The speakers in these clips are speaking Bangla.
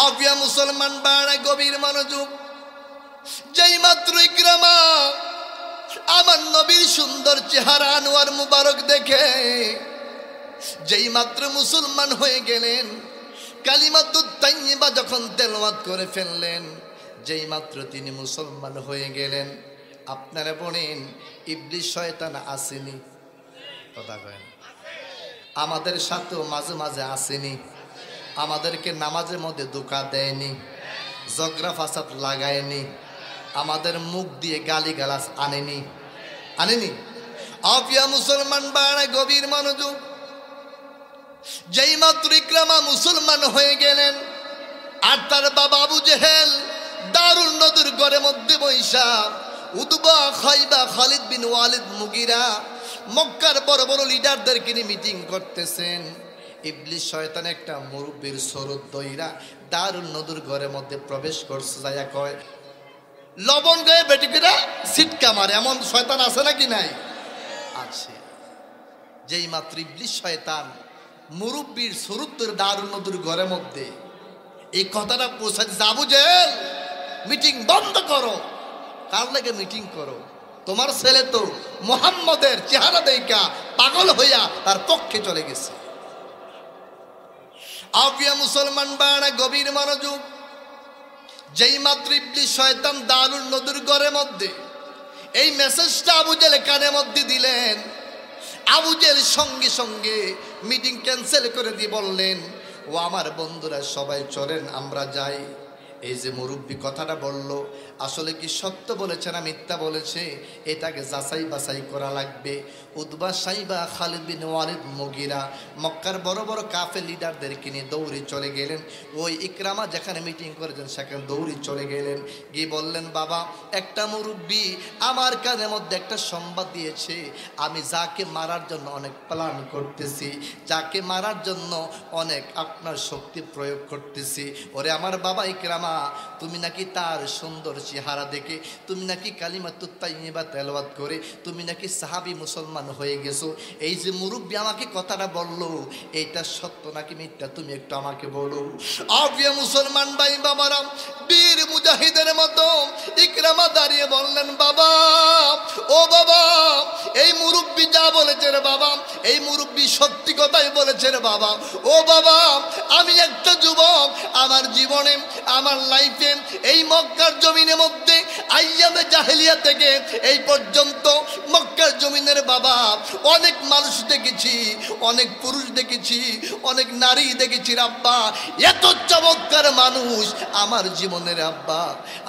আফিয়া মুসলমান বাড়া গভীর মনোযোগ। যেই মাত্র ইকরামা আমার নবীর সুন্দর চেহারা আনোয়ার মুবারক দেখে যেই মাত্র মুসলমান হয়ে গেলেন, কালিমাতুত তাইয়্যিবা যখন তেলাওয়াত করে ফেললেন, যেই মাত্র তিনি মুসলমান হয়ে গেলেন, আপনারা বলেন ইবলিস শয়তান আসেনি? কথা কয় না? আমাদের সাথেও মাঝে মাঝে আসেনি? আমাদেরকে নামাজের মধ্যে ধোঁকা দেয়নি? ঝগড়া ফাসাদ লাগায়নি? আমাদের মুখ দিয়ে গালিগালাজ আনেনি? আনেনি? আফিয়া মুসলমান বাড়া গভীর মনোযোগ। যেই মাত্র ইকরামা মুসলমান হয়ে গেলেন, আর তার বাবা আবু জেহেল দারুল নদুর ঘরের মধ্যে বৈশা উতবা, খাইবা, খালিদ বিন ওয়ালিদ, মুগিরা, মক্কার বড় বড় লিডারদেরকে নিয়ে মিটিং করতেছেন। ইবলিস শয়তান একটা মুরব্বীর সরদ দইরা দারুল নদুর ঘরের মধ্যে প্রবেশ করছে, যাইয়া কয় লবণ গায়ে বেটিকেরা সিটকা মারে। এমন শয়তান আছে নাকি? নাই, আছে। যেই মাত্র ইবলিস শয়তান মুরব্বীর সরুদ্দের দারুল নদুর ঘরের মধ্যে এই কথাটা পৌঁছাতে, আবু জেহেল মিটিং বন্ধ করো। কার লাগে মিটিং করো? তোমার ছেলে তো মুহাম্মদের চেহারা দেখা পাগল হইয়া তার পক্ষে চলে গেছে। আফিয়া মুসলমান বাড়া গভীর মনোযোগ। যেই মাত্র ইবলিস শয়তান দারুল নদুর ঘরের মধ্যে এই মেসেজটা আবু জেহেল কানের মধ্যে দিলেন, আবু জেহেল সঙ্গে সঙ্গে মিটিং ক্যান্সেল করে দিয়ে বললেন, ও আমার বন্ধুরা সবাই চলেন আমরা যাই। এই যে মুরব্বী কথাটা বলল, আসলে কি সত্য বলেছে না মিথ্যা বলেছে, এটাকে যাচাই বাছাই করা লাগবে। উতবা, সাইবা, খালিদ বিন ওয়ালিদ, মুগিরা, মক্কার বড় বড় কাফের লিডারদেরকে নিয়ে দৌড়ে চলে গেলেন। ওই ইকরামা যেখানে মিটিং করেছেন সেখানে দৌড়ে চলে গেলেন, গিয়ে বললেন, বাবা একটা মুরব্বী আমার কানের মধ্যে একটা সংবাদ দিয়েছে, আমি যাকে মারার জন্য অনেক প্ল্যান করতেছি, যাকে মারার জন্য অনেক আপনার শক্তি প্রয়োগ করতেছি। ওরে আমার বাবা ইকরামা, তুমি নাকি তার সুন্দর চেহারা দেখে, তুমি নাকি কালিমাতুত তাইয়্যিবা তেলাওয়াত করে তুমি নাকি সাহাবী মুসলমান হয়ে গেছো। এই যে মুরব্বী আমাকে কথাটা বললো, এইটা সত্য নাকি মিথ্যা তুমি একটু আমাকে বলো। আফিয়া মুসলমান ভাই বাবারা বীর মুজাহিদের মতো ইকরামা দাঁড়িয়ে বললেন, বাবা, ও বাবা, এই মুরব্বী যা বলেছে রে বাবা, এই মুরব্বী সত্যি কথাই বলেছে রে বাবা। ও বাবা, আমি একটা যুবক, আমার জীবনে আমার লাইফে এই মক্কার জমিনের মধ্যে আইয়ামে জাহেলিয়া থেকে এই পর্যন্ত মক্কার জমিনের বাবা অনেক মানুষ দেখেছি, অনেক পুরুষ দেখেছি, অনেক নারী দেখেছি আব্বা। এত চমৎকার মানুষ আমার জীবনের আব্বা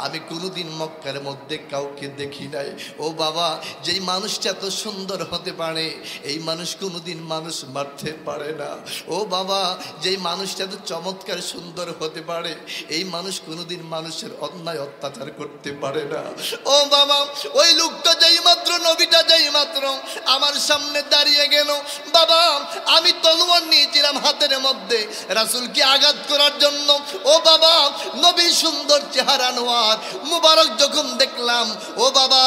আমি কোনোদিন মক্কার মধ্যে কাউকে দেখি নাই। ও বাবা, যেই মানুষটা এত সুন্দর হতে পারে এই মানুষ কোনোদিন মানুষ মারতে পারে না। ও বাবা, যেই মানুষটা এত চমৎকার সুন্দর হতে পারে এই মানুষ কোনোদিন মানুষের অন্যায় অত্যাচার করতে পারে না। ও বাবা, ওই লোকটা যেই মাত্র, নবীটা যেই মাত্র আমার সামনে দাঁড়িয়ে গেল, বাবা আমি তলোয়ার নিয়েছিলাম হাতের মধ্যে রাসূলকে আঘাত করার জন্য। ও বাবা, নবী সুন্দর চেহারা আনোয়ার মুবারক যখন দেখলাম, ও বাবা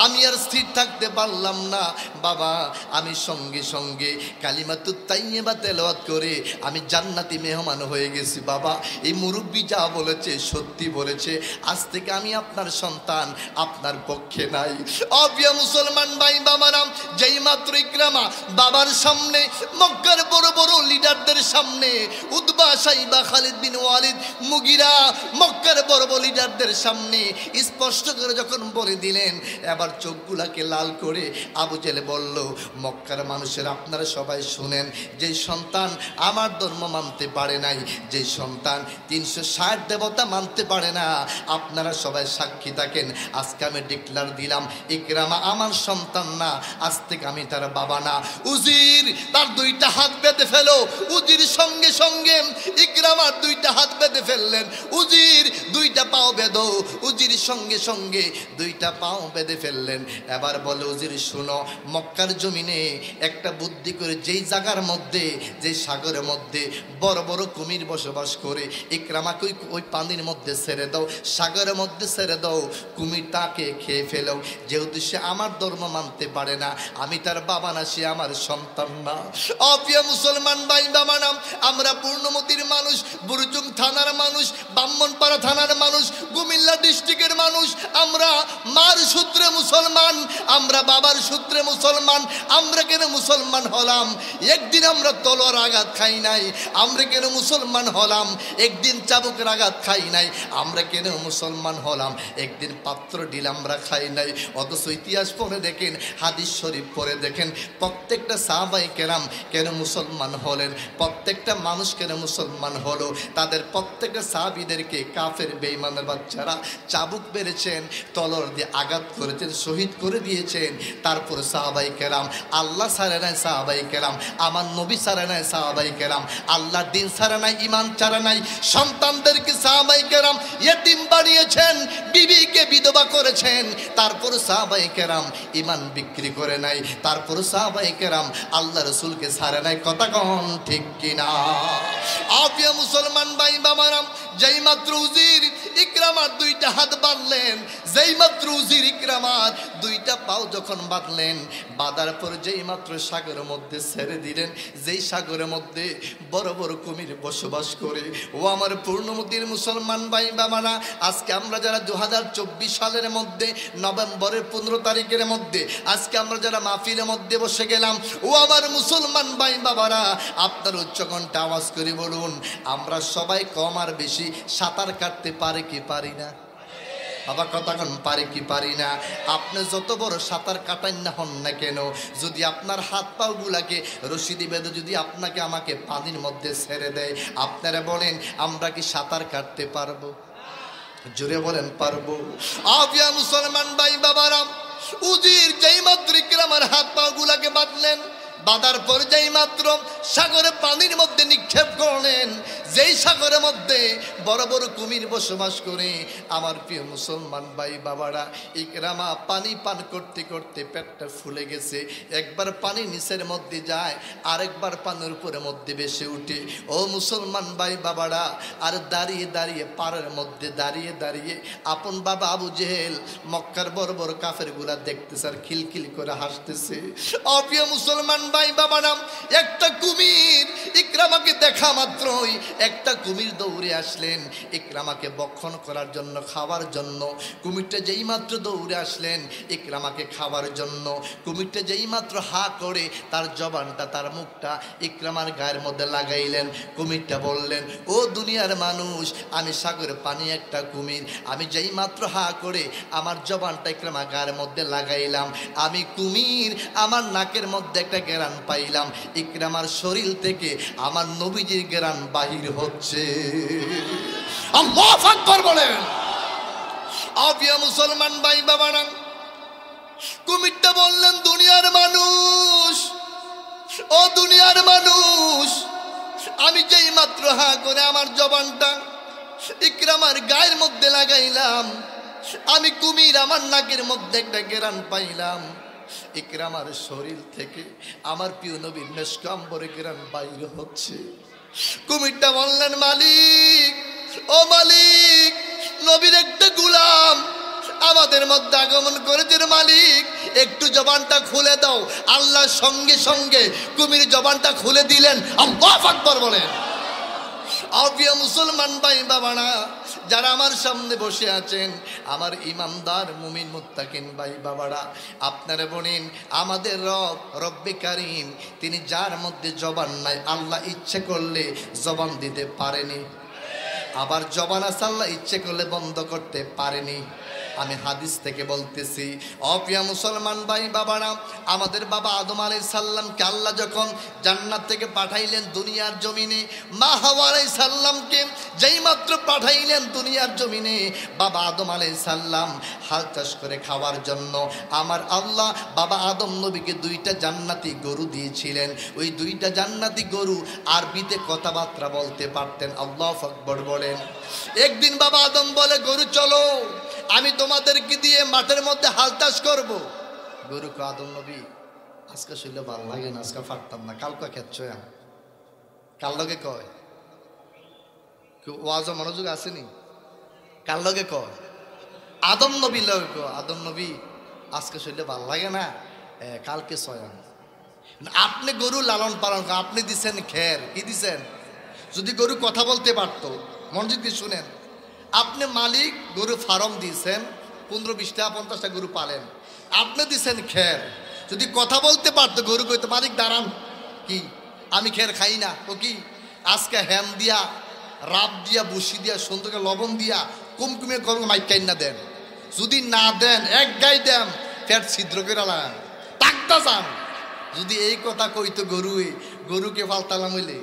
আমি আর স্থির থাকতে পারলাম না। বাবা আমি সঙ্গে সঙ্গে কালিমাতুত তাইয়্যিবা তেলাওয়াত করে আমি জান্নাতি মেহমান হয়ে গেছি। বাবা এই মুরব্বী যা বলেছে সত্যি বলেছে, আজ থেকে আমি আপনার সন্তান, আপনার পক্ষে নাই। আফিয়া মুসলমান ভাই বাবারা যেই মাত্র ইকরামা বাবার সামনে, মক্কার বড় বড় লিডারদের সামনে, উতবা, সাইবা, খালিদ বিন ওয়ালিদ, মুগিরা, মক্কার বড় বড় লিডারদের সামনে স্পষ্ট করে যখন বলে দিলেন, এবার চোখগুলাকে লাল করে আবু জেহেল বলল, মক্কার মানুষের আপনারা সবাই শুনেন, যে সন্তান আমার ধর্ম মানতে পারে নাই, যে সন্তান 360 দেবতা মানতে পারে না, আপনারা সবাই সাক্ষী থাকেন। আজকে আমি ডিক্লার দিলাম, ইকরামা আমার সন্তান না, আজ থেকে আমি তার বাবা না। উজির তার দুইটা হাত বেঁধে ফেলো। উজির সঙ্গে সঙ্গে ইকরামার দুইটা হাত বেঁধে ফেললেন। উজির দুইটা পাও বেঁধো। উজির সঙ্গে সঙ্গে দুইটা পাও বেঁধে ফেললেন। এবার বলে, উজির শুনো, মক্কার জমিনে একটা বুদ্ধি করে, যেই জায়গার মধ্যে, যে সাগরের মধ্যে বড় বড় কুমির বসবাস করে, ইকরামাকে ওই পানির মধ্যে ছেড়ে দাও, সাগরের মধ্যে ছেড়ে দাও, কুমির তাকে খেয়ে ফেলো। যেহেতু সে আমার ধর্ম মানতে পারে না, আমি তার বাবা না, সে আমার সন্তান না। আফিয়া মুসলমান ভাই বাবা নাম, আমরা পূর্ণমতির মানুষ, বুরজুম থানার মানুষ, মানুষ, ব্রাহ্মণপাড়া থানার মানুষ, কুমিল্লা ডিস্ট্রিক্টের মানুষ, আমরা মার সূত্রে মুসলমান, আমরা বাবার সূত্রে মুসলমান। আমরা কেন মুসলমান হলাম? একদিন আমরা তলোয়ার আঘাত খাই নাই, আমরা কেন মুসলমান হলাম? একদিন চাবুকের আঘাত খাই নাই, আমরা কেন মুসলমান হলাম? একদিন পাত্র ডিল আমরা খাই নাই। অথচ ইতিহাস পড়ে দেখেন, হাদিস শরীফ পড়ে দেখেন, প্রত্যেকটা সাহাবায়ে কেরাম কেন মুসলমান হলেন, প্রত্যেকটা মানুষ কেন মুসলমান হলো? তাদের প্রত্যেকটা সাহাবীদেরকে কাফের বেঈমানের বাচ্চারা চাবুক মেরেছেন, তলোয়ার দিয়ে আঘাত করেছেন, শহীদ করে দিয়েছেন। তারপর সাহাবায়ে কেরাম আল্লাহ ছাড়ে নাই, সাহাবায়ে কেরাম আমার নবী ছাড়ে নাই, সাহাবায়ে কেরাম আল্লাহর দিন ছাড়ে নাই, ঈমান ছাড়ে নাই। সন্তানদেরকে সাহাবায়ে কেরাম ইয়েতিম বানিয়েছেন, বিবিকে বিধবা করেছেন। তারপর সাহাবায়ে কেরাম ঈমান বিক্রি করে নাই। তারপর সাহাবায়ে কেরাম আল্লাহ রাসূলকে ছাড়ে নাই। কথা কন ঠিক কিনা? আফিয়া মুসলমান ভাই বাবারাম, যেই মাত্র উজির ইকরামার দুইটা হাত বাঁধলেন, যেই মাত্র উজির ইকরামার দুইটা পাও যখন বাঁধলেন, বাঁধার পর যেই মাত্র সাগরের মধ্যে ছেড়ে দিলেন, যেই সাগরের মধ্যে বড় বড় কুমির বসবাস করে। ও আমার পূর্ণমতির মুসলমান ভাই বাবারা, আজকে আমরা যারা 2024 সালের মধ্যে নভেম্বরের 15 তারিখের মধ্যে আজকে আমরা যারা মাহফিলের মধ্যে বসে গেলাম, ও আমার মুসলমান ভাই বাবারা, আপনার উচ্চকণ্ঠে আওয়াজ করে বলুন, আমরা সবাই কম আর বেশি সাঁতার কাটতে পারে কি পারি না? বাবা কথা কন, পারি কি পারি না? আপনি যত বড় সাঁতার কাটান না হন না কেন, যদি আপনার হাত পাও গুলাকে রশিদি বেঁধে যদি আপনাকে আমাকে পানির মধ্যে ছেড়ে দেয়, আপনারা বলেন আমরা কি সাঁতার কাটতে পারবো? জোরে বলেন পারবো? আফিয়া মুসলমান ভাই বাবারা, উজির যেই মাত্র ইকরামার হাত পাও গুলাকে বাঁধলেন, বাঁধার পর যেই মাত্র সাগরে পানির মধ্যে নিক্ষেপ করলেন, যেই সাগরের মধ্যে বড় বড় কুমির বসবাস করে, আমার প্রিয় মুসলমান ভাই বাবারা, ইকরামা পানি পান করতে করতে পেটটা ফুলে গেছে। একবার পানি নিচের মধ্যে যায়, আরেকবার পানির উপরের মধ্যে ভেসে উঠে। ও মুসলমান ভাই বাবারা, আর দাঁড়িয়ে দাঁড়িয়ে পাড়ের মধ্যে দাঁড়িয়ে দাঁড়িয়ে আপন বাবা আবু জেহেল মক্কার বড় বড় কাফের গুলা দেখতেছে আর খিলখিল করে হাসতেছে। অপ্রিয় মুসলমান ভাই বাবারা, একটা কুমির ইকরামাকে দেখা মাত্রই একটা কুমির দৌড়ে আসলেন ইকরামাকে বক্ষণ করার জন্য, খাওয়ার জন্য। কুমিরটা যেই মাত্র দৌড়ে আসলেন ইকরামাকে খাওয়ার জন্য, কুমিরটা যেই মাত্র হা করে তার জবানটা, তার মুখটা ইকরামার গায়ের মধ্যে লাগাইলেন। কুমিরটা বললেন, ও দুনিয়ার মানুষ, আমি সাগরে পানি একটা কুমির, আমি যেই মাত্র হা করে আমার জবানটা ইকরামার গায়ের মধ্যে লাগাইলাম, আমি কুমির, আমার নাকের মধ্যে একটা ঘেরান পাইলাম, ইকরামার শরীর থেকে আমার নবীজির ঘেরান বাহির হচ্ছে। আল্লাহু আকবার বলেন। আফিয়া মুসলমান ভাই বাবারা, কুমিরটা বললেন, দুনিয়ার মানুষ, ও দুনিয়ার মানুষ, আমি যেই মাত্র হা করে আমার জবানটা ইকরামার গায়ের মধ্যে লাগাইলাম, আমি কুমির, আমার নাকের মধ্যে একটা ঘেরান পাইলাম, ইকরামার শরীর থেকে আমার প্রিয় নবীর মেশক আম্বরে ঘেরান বাইর হচ্ছে। কুমিরটা বললেন, মালিক, ও মালিক, নবীর একটা গোলাম আমাদের মধ্যে আগমন করেছেন, মালিক একটু জবানটা খুলে দাও। আল্লাহ সঙ্গে সঙ্গে কুমির জবানটা খুলে দিলেন। আল্লাহু আকবার বলেন। আফিয়া মুসলমান ভাই বাবারা, যারা আমার সামনে বসে আছেন, আমার ইমানদার মুমিন মুত্তাকিন ভাই বাবারা, আপনারা বলেন, আমাদের রব রব্বে কারীম, তিনি যার মধ্যে জবান নাই, আল্লাহ ইচ্ছে করলে জবান দিতে পারেনি, আবার জবান আছে আল্লাহ ইচ্ছে করলে বন্ধ করতে পারেনি। আমি হাদিস থেকে বলতেছি। অপ্রিয় মুসলমান ভাই বাবারা, আমাদের বাবা আদম আলাইহিস সালামকে আল্লাহ যখন জান্নাত থেকে পাঠাইলেন দুনিয়ার জমিনে, মা হাওয়া আলাইহিস সালামকে যেই মাত্র পাঠাইলেন দুনিয়ার জমিনে, বাবা আদম আলাইহিস সালাম হাল চাষ করে খাওয়ার জন্য আমার আল্লাহ বাবা আদম নবীকে 2টা জান্নাতি গরু দিয়েছিলেন। ওই 2টা জান্নাতি গরু আরবিতে কথাবার্তা বলতে পারতেন। আল্লাহু আকবার বলেন। একদিন বাবা আদম বলে, গরু চলো, আমি তোমাদেরকে দিয়ে মাঠের মধ্যে হাল চাষ করবো। গরুকে আদম নবী, আজকে শুনলে ভালো লাগে না, আজকে পারতাম না, কালকে খেচ্ছ, কার লগে কয়, ওয়াজ মনোযোগ আসেনি, কার লগে কয়, আদম নবী লগে কয়, আদম নবী আজকে শুনলে ভালো লাগে না, কালকে ছয়ান। আপনি গরু লালন পালন করেন, আপনি দিচ্ছেন খের, কি দিচ্ছেন? যদি গরু কথা বলতে পারতো, মনোযোগ দিয়ে শুনেন। আপনি মালিক, গরু ফার্ম দিয়েছেন, 15-20টা 50টা গরু পালেন, আপনি দিচ্ছেন খের। যদি কথা বলতে পারতো গরু কইতো মালিক দাঁড়ান, কি আমি খের খাই না, ও কি আজকে হ্যাম দিয়া রাব দিয়া বসি দিয়া সুন্দরকে লবণ দিয়া কুমকুমে গরম মাইকাই না দেন। যদি না দেন এক গাই দেন পেট ছিদ্র করে লাগান টাকতা যান। যদি এই কথা কইতো গরুকে ফালতালাম হইলে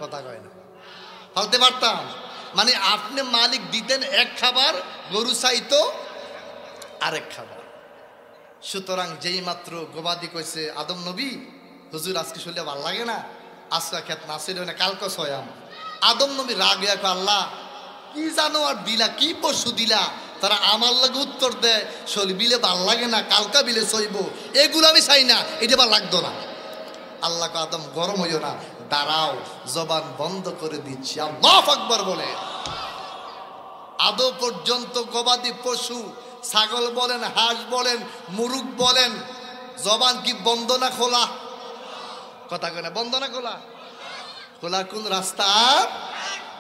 কথা কয় না, ফালতে পারতাম। মানে আপনি মালিক দিতেন এক খাবার, গরু চাইতো আরেক খাবার। সুতরাং যেই মাত্র গবাদি কইছে আদম নবী, হুজুর আজকে শুনলে ভাল লাগে না, আজকে খেত না ছিল না, কালকে ছয়াম। আদম নবী রাগ হইয়া কয় আল্লাহ কি জানো আর দিলা, কি পশু দিলা, তারা আমার লাগে উত্তর দেয় শরীর বিলে ভাল লাগে না, কালকা বিলে সইব, এগুলো আমি চাই না, এটা ভাল লাগতো না। আল্লাহ আদম গরম হইও না, দাঁড়াও, জবান বন্ধ করে দিচ্ছি, আল্লাহু আকবার বলে। আদৌ পর্যন্ত গবাদি পশু, ছাগল বলেন, হাঁস বলেন, মুরুগ বলেন, জবান কি বন্ধ না খোলা? কথা কয় না, বন্ধ না খোলা? খোলা কোন রাস্তা?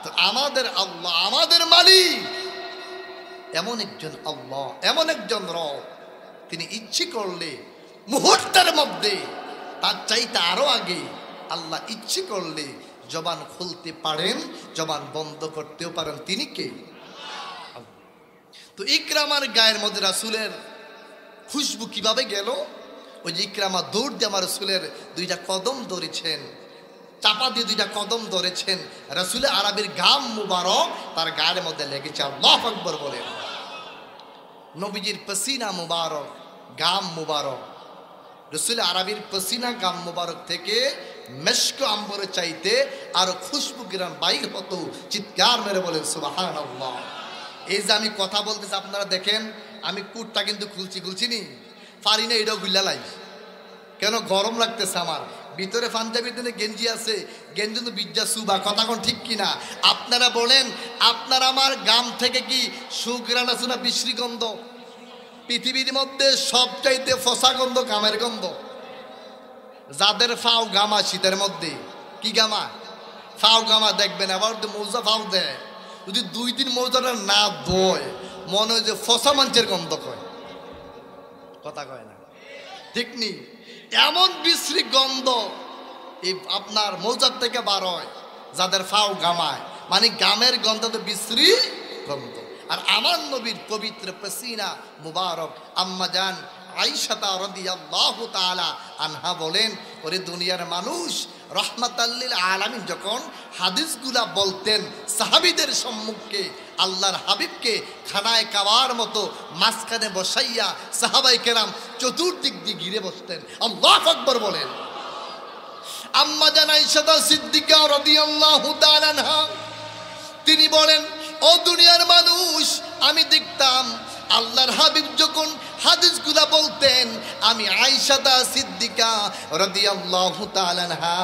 তো আমাদের আল্লাহ, আমাদের মালিক এমন একজন আল্লাহ, এমন একজন রব, তিনি ইচ্ছে করলে মুহূর্তের মধ্যে, তার চাইতে আরো আগে আল্লাহ ইচ্ছে করলে জবান খুলতে পারেন, জবান বন্ধ করতেও পারেন। তিনি কে? তো ইকরামার গায়ের মধ্যে রাসূলের খুশবু কিভাবে গেল? ওই যে ইকরামা দৌড় দিয়ে আমার রাসূলের 2টা কদম ধরেছেন, চাপা দিয়ে 2টা কদম ধরেছেন, রাসূল আরবির গাম মুবারক তার গায়ের মধ্যে লেগেছে। আল্লাহু আকবার বলেন। নবীজির পসিনা মুবারক, গাম মুবারক, রাসূল আরবির পসিনা গাম মুবারক থেকে মেশক আম্বরের চাইতে আরো খুশবু গিরান বাইর হতো। চিৎকার মেরে বলেন সুবহানাল্লাহ। এই যে আমি কথা বলতেছি আপনারা দেখেন, আমি কুটটা কিন্তু খুলছি নি, পারি না এটাও গুল্লা লাই। কেন? গরম লাগতেছে আমার। ভিতরে পাঞ্জাবির দিনে গেঞ্জি আছে, গেঞ্জি কিন্তু বিদ্যা সুবা, কথা কোন ঠিক কিনা? আপনারা বলেন, আপনার আমার গাম থেকে কি সুগ্রাণ আছে না বিশ্রী গন্ধ? পৃথিবীর মধ্যে সবচাইতে ফসা গন্ধ গামের গন্ধ। যাদের ফাও গামা শীতের মধ্যে, কি গামা? ফাও গামা দেখবেন, আবার মৌজা ফাও দেয়, যদি 2 দিন মৌজাটা না ধোয় মনে হয় যে ফসা মাংসের গন্ধ কয়, কথা কয় না, ঠিক নি? এমন বিশ্রী গন্ধ এই আপনার মৌজার থেকে বার হয় যাদের ফাও গামায়, মানে গামের গন্ধ তো বিশ্রী গন্ধ। আর আমার নবীর পবিত্র পসিনা মুবারক আম্মা জান আয়েশা রাদিয়াল্লাহু তাআলা আনহা বলেন, ওরে দুনিয়ার মানুষ, রহমাতাল লিল আলামিন যখন হাদিসগুলা বলতেন সাহাবীদের সম্মুখে, আল্লাহর হাবিবকে খানায় কাবার মতো মাঝখানে বসাইয়া সাহাবায়ে কেরাম চতুর্দিক দিয়ে ঘিরে বসতেন। আল্লাহু আকবার বলেন। আম্মা জান আয়েশা সিদ্দিকা রাদিয়াল্লাহু তাআলা আনহা তিনি বলেন, ও দুনিয়ার মানুষ, আমি দেখতাম আল্লাহর হাবিব যখন হাদিসগুলা বলতেন, আমি আয়েশা সিদ্দিকা রাদিয়াল্লাহু তাআলা আনহা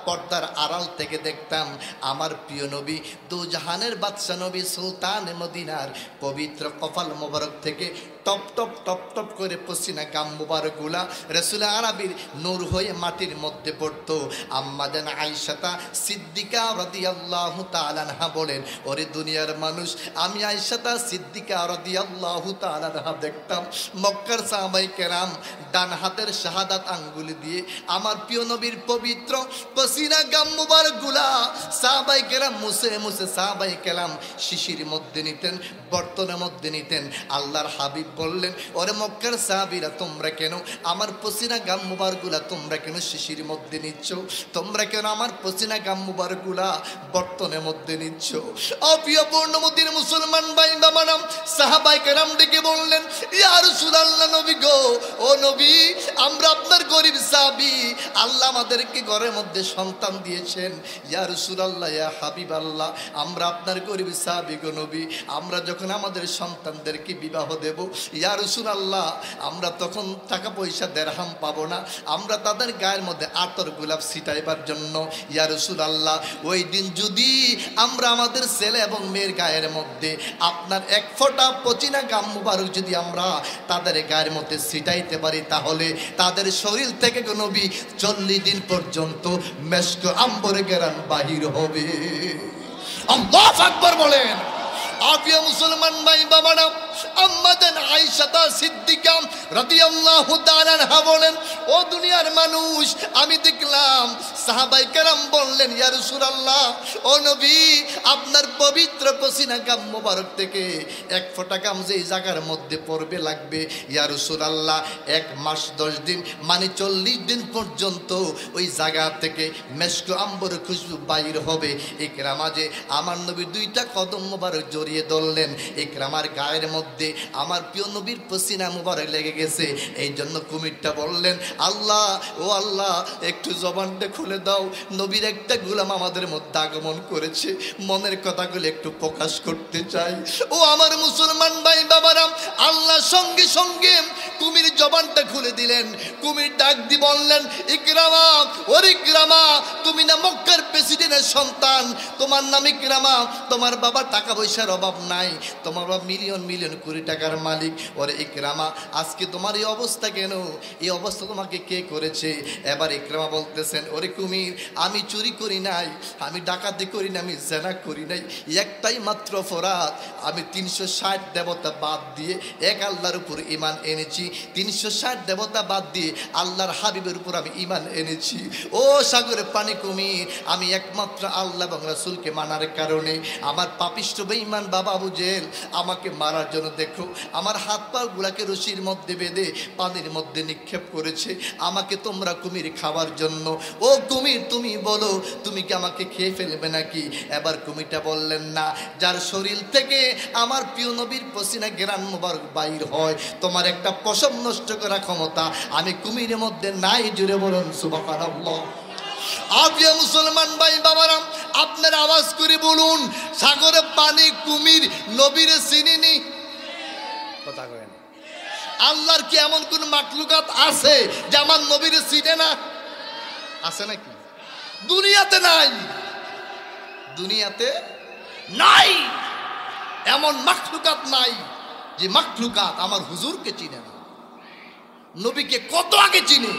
পর্দার আড়াল থেকে দেখতাম আমার প্রিয় নবী, দু জাহানের বাদশা নবী, সুলতান মদিনার পবিত্র কপাল মোবারক থেকে টপ টপ টপ টপ করে পসিনা গাম মুবারকগুলা রাসূল আরবির নূর হয়ে মাটির মধ্যে পড়তো। আম্মা জান আয়েশা সিদ্দিকা রাদিয়াল্লাহু তাআলা আনহা বলেন, ওরে দুনিয়ার মানুষ, আমি আয়েশা সিদ্দিকা রাদিয়াল্লাহু তাআলা আনহা দেখতাম মক্কার সাহাবায়ে কেরাম ডান হাতের শাহাদাত আঙ্গুল দিয়ে আমার প্রিয় নবীর পবিত্র পসিনা গাম মুবারকগুলা সাহাবায়ে কেরাম মুছে মুছে সাহাবায়ে কেরাম শিশির মধ্যে নিতেন, বর্তনের মধ্যে নিতেন। আল্লাহর হাবিব বললেন, ওরে মক্কার সাহাবীরা, তোমরা কেন আমার পসিনা গাম মুবারকগুলা তোমরা কেন শিশির মধ্যে নিচ্ছ? তোমরা কেন আমার পসিনা গাম মুবারকগুলা বর্তনের মধ্যে নিচ্ছ? অপ্রিয় পূর্ণমতির মুসলমান ভাই বাবারাম, সাহাবায়ে কেরাম ডেকে বললেন, ইয়া রাসূলুল্লাহ, নবী গো, ও নবী, আমরা আপনার গরিব সাহাবী, আল্লাহ আমাদেরকে ঘরের মধ্যে সন্তান দিয়েছেন। ইয়া রাসূলুল্লাহ, ইয়া হাবিবাল্লাহ, আমরা আপনার গরিব সাহাবী গো নবী, আমরা যখন আমাদের সন্তানদেরকে বিবাহ দেব, ইয়া রাসূলুল্লাহ, আমরা তখন টাকা পয়সা দেরহাম পাবো না, আমরা তাদের গায়ের মধ্যে আতর গোলাপ ছিটাইবার জন্য, ইয়া রাসূলুল্লাহ, ওই দিন যদি আমরা আমাদের ছেলে এবং মেয়ের গায়ের মধ্যে আপনার এক ফোঁটা পচিনা গাম মুবারক যদি আমরা তাদের গায়ের মধ্যে ছিটাইতে পারি, তাহলে তাদের শরীর থেকে গো নবী 40 দিন পর্যন্ত মেশক আম্বরে গেরান বাহির হবে। আল্লাহু আকবার বলেন। আপিয়া মুসলমান ভাই বাবারা, আম্মা জান আয়েশা সিদ্দিকা রাদিয়াল্লাহু তাআলা আনহা বলেন, ও দুনিয়ার মানুষ, আমি দেখলাম সাহাবায়ে কেরাম বললেন, ইয়া রাসূলুল্লাহ, ও নবী, আপনার পবিত্র পসিনা গাম মোবারক থেকে এক ফোঁটা গাম যেই জায়গার মধ্যে পড়বে লাগবে, ইয়া রাসূলুল্লাহ, 1 মাস 10 দিন মানে 40 দিন পর্যন্ত ওই জায়গা থেকে মেশক আম্বর খুশবু বাইর হবে। ইকরামা যে আমার নবীর 2টা কদম মোবারক জড়িয়ে ধরলেন, ইকরামার গায়ের মধ্যে আমার প্রিয় নবীর পসিনা মোবারক লেগে গেছে। এই জন্য কুমিরটা বললেন, আল্লাহ, ও আল্লাহ, একটু জবানটা খুলে দাও, নবীর একটা গোলাম আমাদের মধ্যে আগমন করেছে, মনের কথাগুলো একটু প্রকাশ করতে চাই। ও আমার মুসলমান ভাই বাবারা, আল্লাহ সঙ্গে সঙ্গে কুমির জবানটা খুলে দিলেন। কুমির ডাক দিয়ে বললেন, ইকরামা, ওর ইকরামা, তুমি না মক্কার প্রেসিডেন্টের সন্তান, তোমার নাম ইকরামা, তোমার বাবা টাকা পয়সার অভাব নাই, তোমার বাবা মিলিয়ন মিলিয়ন কোটি টাকার মালিক। ওরে ইকরামা, আজকে তোমার এই অবস্থা কেন? এই অবস্থা তোমাকে কে করেছে? এবার ইকরামা বলতেছেন, ওরে কুমির, আমি চুরি করি নাই, আমি ডাকাতি করি না, আমি জেনা করি নাই, একটাই মাত্র অপরাধ, আমি 360 দেবতা বাদ দিয়ে এক আল্লাহর উপর ঈমান এনেছি। 360 দেবতা বাদ দিয়ে আল্লাহর হাবিবের উপর আমি ঈমান এনেছি। ও সাগরে পানি কুমির, আমি একমাত্র আল্লাহ এবং রাসূলকে মানার কারণে আমার পাপিষ্ঠ বেঈমান বাবা আবু জেহেল আমাকে মারার জন্য, দেখো, আমার হাত পা গুলাকে রশির মধ্যে বেঁধে পানির মধ্যে নিক্ষেপ করেছে আমাকে তোমরা কুমির খাওয়ার জন্য। ও কুমির, তুমি বলো, তুমি কি আমাকে খেয়ে ফেলবে নাকি? এবার কুমিরটা বললেন, না, যার শরীর থেকে আমার প্রিয় নবীর পসিনা গ্রান মোবারক বাইর হয়, তোমার একটা পশম নষ্ট করা ক্ষমতা আমি কুমিরের মধ্যে নাই। জুড়ে বলুন সুবহানাল্লাহ। আপিয়া মুসলমান ভাই বাবারা, আপনার আওয়াজ করে বলুন, সাগরে পানি কুমির নবীর চিনিনি? কথা কয় না। আল্লাহর কি এমন কোন মাখলুকাত আছে যে আমার নবীর চিনে না? আছে নাকি? দুনিয়াতে নাই, দুনিয়াতে নাই, এমন মাখলুকাত নাই যে মাখলুকাত আমার হুজুরকে চিনে না। নবীকে কত আগে চিনে।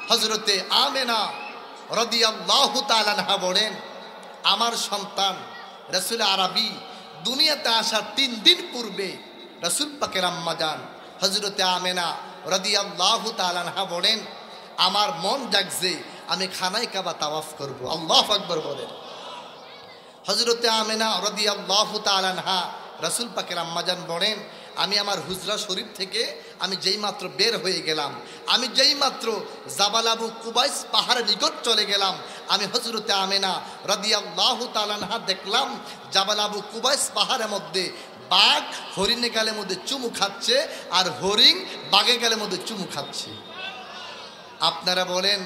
হযরতে আমেনা রাদিয়াল্লাহু তাআলা আনহা বলেন, আমার সন্তান রাসূল আরবি দুনিয়াতে আসার 3 দিন পূর্বে রাসূল পাকের আম্মা জান হযরতে আমেনা রাদিয়াল্লাহু তাআলা আনহা বলেন, আমার মন জাগছে আমি খানায় কাবা তাওয়াফ করব। আল্লাহু আকবার বলেন। হযরতে আমেনা রাদিয়াল্লাহু তাআলা আনহা রাসূল পাকের আম্মা জান বলেন, আমি আমার হুজরা শরীফ থেকে আমি যেই মাত্র বের হয়ে গেলাম, আমি যেই মাত্র জাবাল আবু কুবাইস পাহাড়ের নিকট চলে গেলাম, আমি হযরতে আমেনা রাদিয়াল্লাহু তাআলা আনহা দেখলাম জাবাল আবু কুবাইস পাহাড়ের মধ্যে বাঘ হরিণের গালের মধ্যে চুমু খাচ্ছে, আর হরিণ বাঘের গালের মধ্যে চুমু খাচ্ছে। আপনারা বলেন,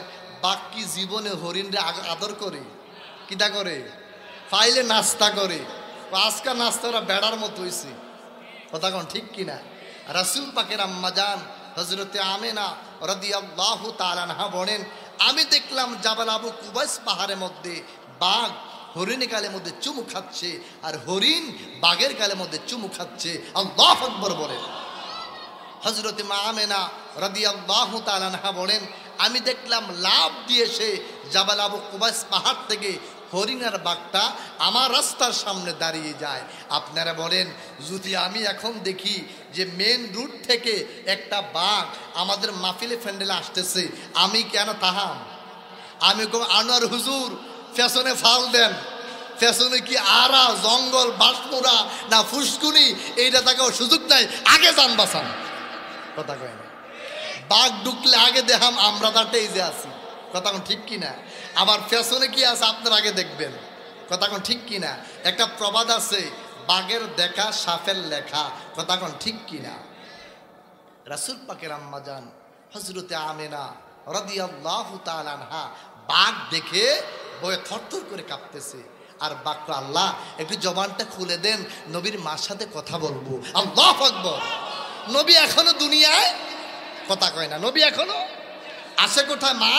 বাঘ কি জীবনে হরিণরে আদর করে? কিটা করে? ফাইলে নাস্তা করে। আজকা নাস্তারা বেড়ার মতো হয়েছে। কথা কোন ঠিক কিনা? রাসূল পাকের আম্মা জান হযরতে আমেনা রাদিয়াল্লাহু তাআলা আনহা বলেন, আমি দেখলাম জাবাল আবু কুবাইস পাহাড়ের মধ্যে বাঘ হরিণের গালের মধ্যে চুমু খাচ্ছে, আর হরিণ বাঘের গালের মধ্যে চুমু খাচ্ছে। আল্লাহু আকবার বলেন। হযরতে মা আমেনা রাদিয়াল্লাহু তাআলা আনহা বলেন, আমি দেখলাম লাফ দিয়ে সে জাবাল আবু কুবাইস পাহাড় থেকে হরিণার বাঘটা আমার রাস্তার সামনে দাঁড়িয়ে যায়। আপনারা বলেন, যদি আমি এখন দেখি যে মেন রুট থেকে একটা বাঘ আমাদের মাহফিলে ফ্যান্ডেলে আসতেছে, আমি কেন তাহাম? আমি কো, আনোয়ার হুজুর ফ্যাশনে ফাল দেন, ফ্যাশনে কি আরা জঙ্গল বাসমুরা না ফুসকুনি, এইটা তাকে সুযোগ নাই, আগে যান বাঁচান। কথা কয় না। বাঘ ঢুকলে আগে দেখাম আমরা তাতেই যে আছি। কথা কোন ঠিক কিনা? আবার ফ্যাশনে কি আছে আপনার আগে দেখবেন। কথা কোন ঠিক কিনা? একটা প্রবাদ আছে, বাঘের দেখা সাপের লেখা। কথা কোন ঠিক কিনা? রাসূল পাকের আম্মা জান হযরতে আমেনা রাদিয়াল্লাহু তাআলা আনহা বাঘ দেখে ভয়ে থরথর করে কাঁপতেছে। আর বাঘ, আল্লাহ একটু জবানটা খুলে দেন, নবীর মার সাথে কথা বলবো। আল্লাহু আকবার। নবী এখনো দুনিয়ায়? কথা কয় না। নবী এখনো আছে কোথায়? মা।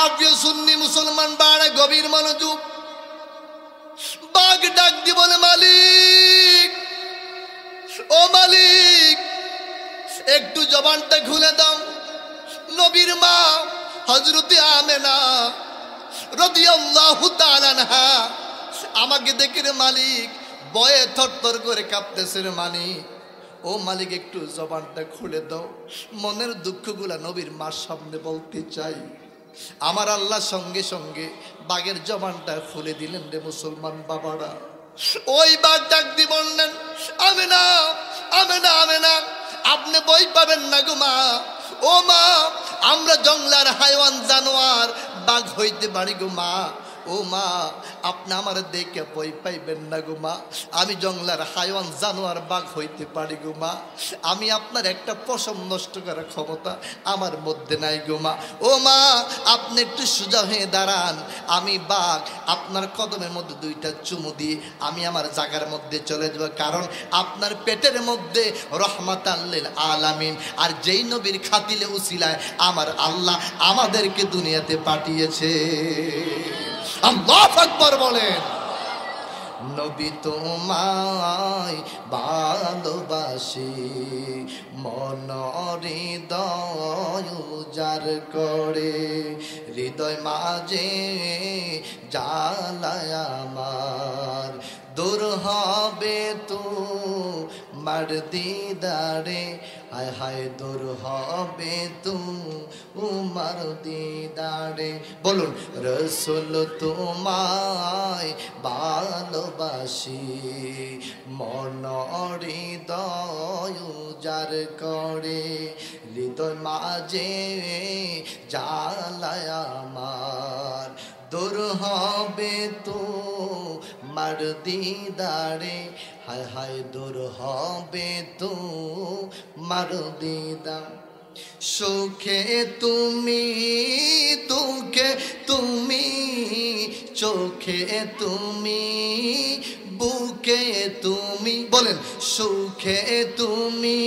আপ্রিয় সুন্নি মুসলমান বাড়ে গভীর মনোযোগ। বাঘ ডাক দি বলে, মালিক, ও মালিক, একটু জবানটা খুলে দাও। নবীর মা হযরতে আমেনা রাদিয়াল্লাহু তাআলা আনহা আমাকে দেখে রে মালিক ভয়ে থরথর করে কাঁপতেছে রে মালিক, ও মালিক একটু জবানটা খুলে দাও, মনের দুঃখগুলা নবীর মার সামনে বলতে চাই। আমার আল্লাহ সঙ্গে সঙ্গে বাগের জবানটা খুলে দিলেন রে মুসলমান বাবারা। ওই বাঘ ডাক দিয়ে বললেন, আমেনা আমেনা আমেনা, আপনি বই পাবেন না গো মা, ও মা আমরা জঙ্গলার হাইওয়ান জানোয়ার বাঘ হইতে পারি গো মা, ও মা আপনি আমার দেখে বই পাইবেন না গো মা, আমি জঙ্গলার হাইওয়ান জানোয়ার বাঘ হইতে পারি গো মা, আমি আপনার একটা পশম নষ্ট করার ক্ষমতা আমার মধ্যে নাই গো মা, ও মা আপনি একটু সোজা হয়ে দাঁড়ান, আমি বাঘ আপনার কদমের মধ্যে দুইটা চুমু দিয়ে আমি আমার জায়গার মধ্যে চলে যাব, কারণ আপনার পেটের মধ্যে রহমাতাল লিল আলামিন আর যেই নবীর খাতিলে উসিলায় আমার আল্লাহ আমাদেরকে দুনিয়াতে পাঠিয়েছে। আল্লাহু আকবার বলেন। নবী তোমায় ভালোবাসি মন হৃদয় উজাড় করে, হৃদয় মাঝে জ্বালায় আমার, দূর হবে তোমার দিদারে, হায় হায় দূর হবে তোমার দিদারে। বলুন রসুল তোমায় ভালোবাসি মন হৃদয় উজাড় করে, হৃদয় মাঝে জ্বালায় আমার, দূর হবে তোমার দিদারে, হায় হায় দূর হবে তোমার দিদার। সুখে তুমি দুঃখে তুমি, চোখে তুমি বুকে তুমি, বলেন সুখে তুমি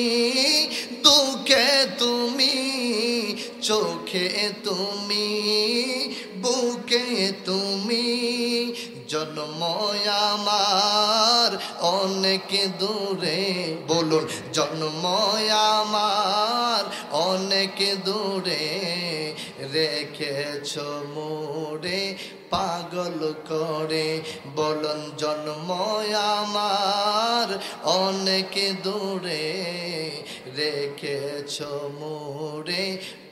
দুঃখে তুমি, চোখে তুমি বুকে তুমি, জন্ম আমার অনেক দূরে, বলুন জন্ম আমার অনেক দূরে, রেখেছ মোরে পাগল করে, বলুন জন্ম আমার অনেক দূরে, রেখেছ মোরে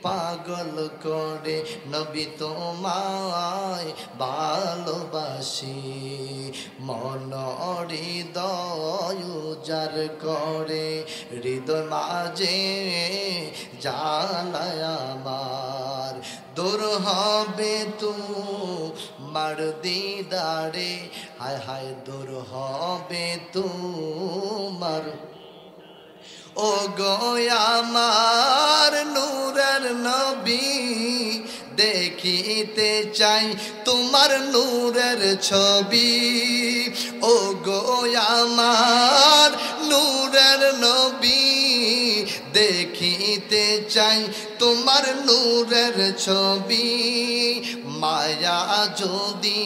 পাগল করে, নবী তোমায় ভালোবাসি মন হৃদয় উজাড় করে, হৃদয় মাঝে জ্বালায় আমার, দূর হবে তোমার দিদারে, হায় হায় দূর হবে তোমার। ও গো আমার নূরের নবী, দেখিতে চাই তোমার নূরের ছবি, ও গো আমার নূরের নবী, দেখিতে চাই তোমার নূরের ছবি, মায়া যদি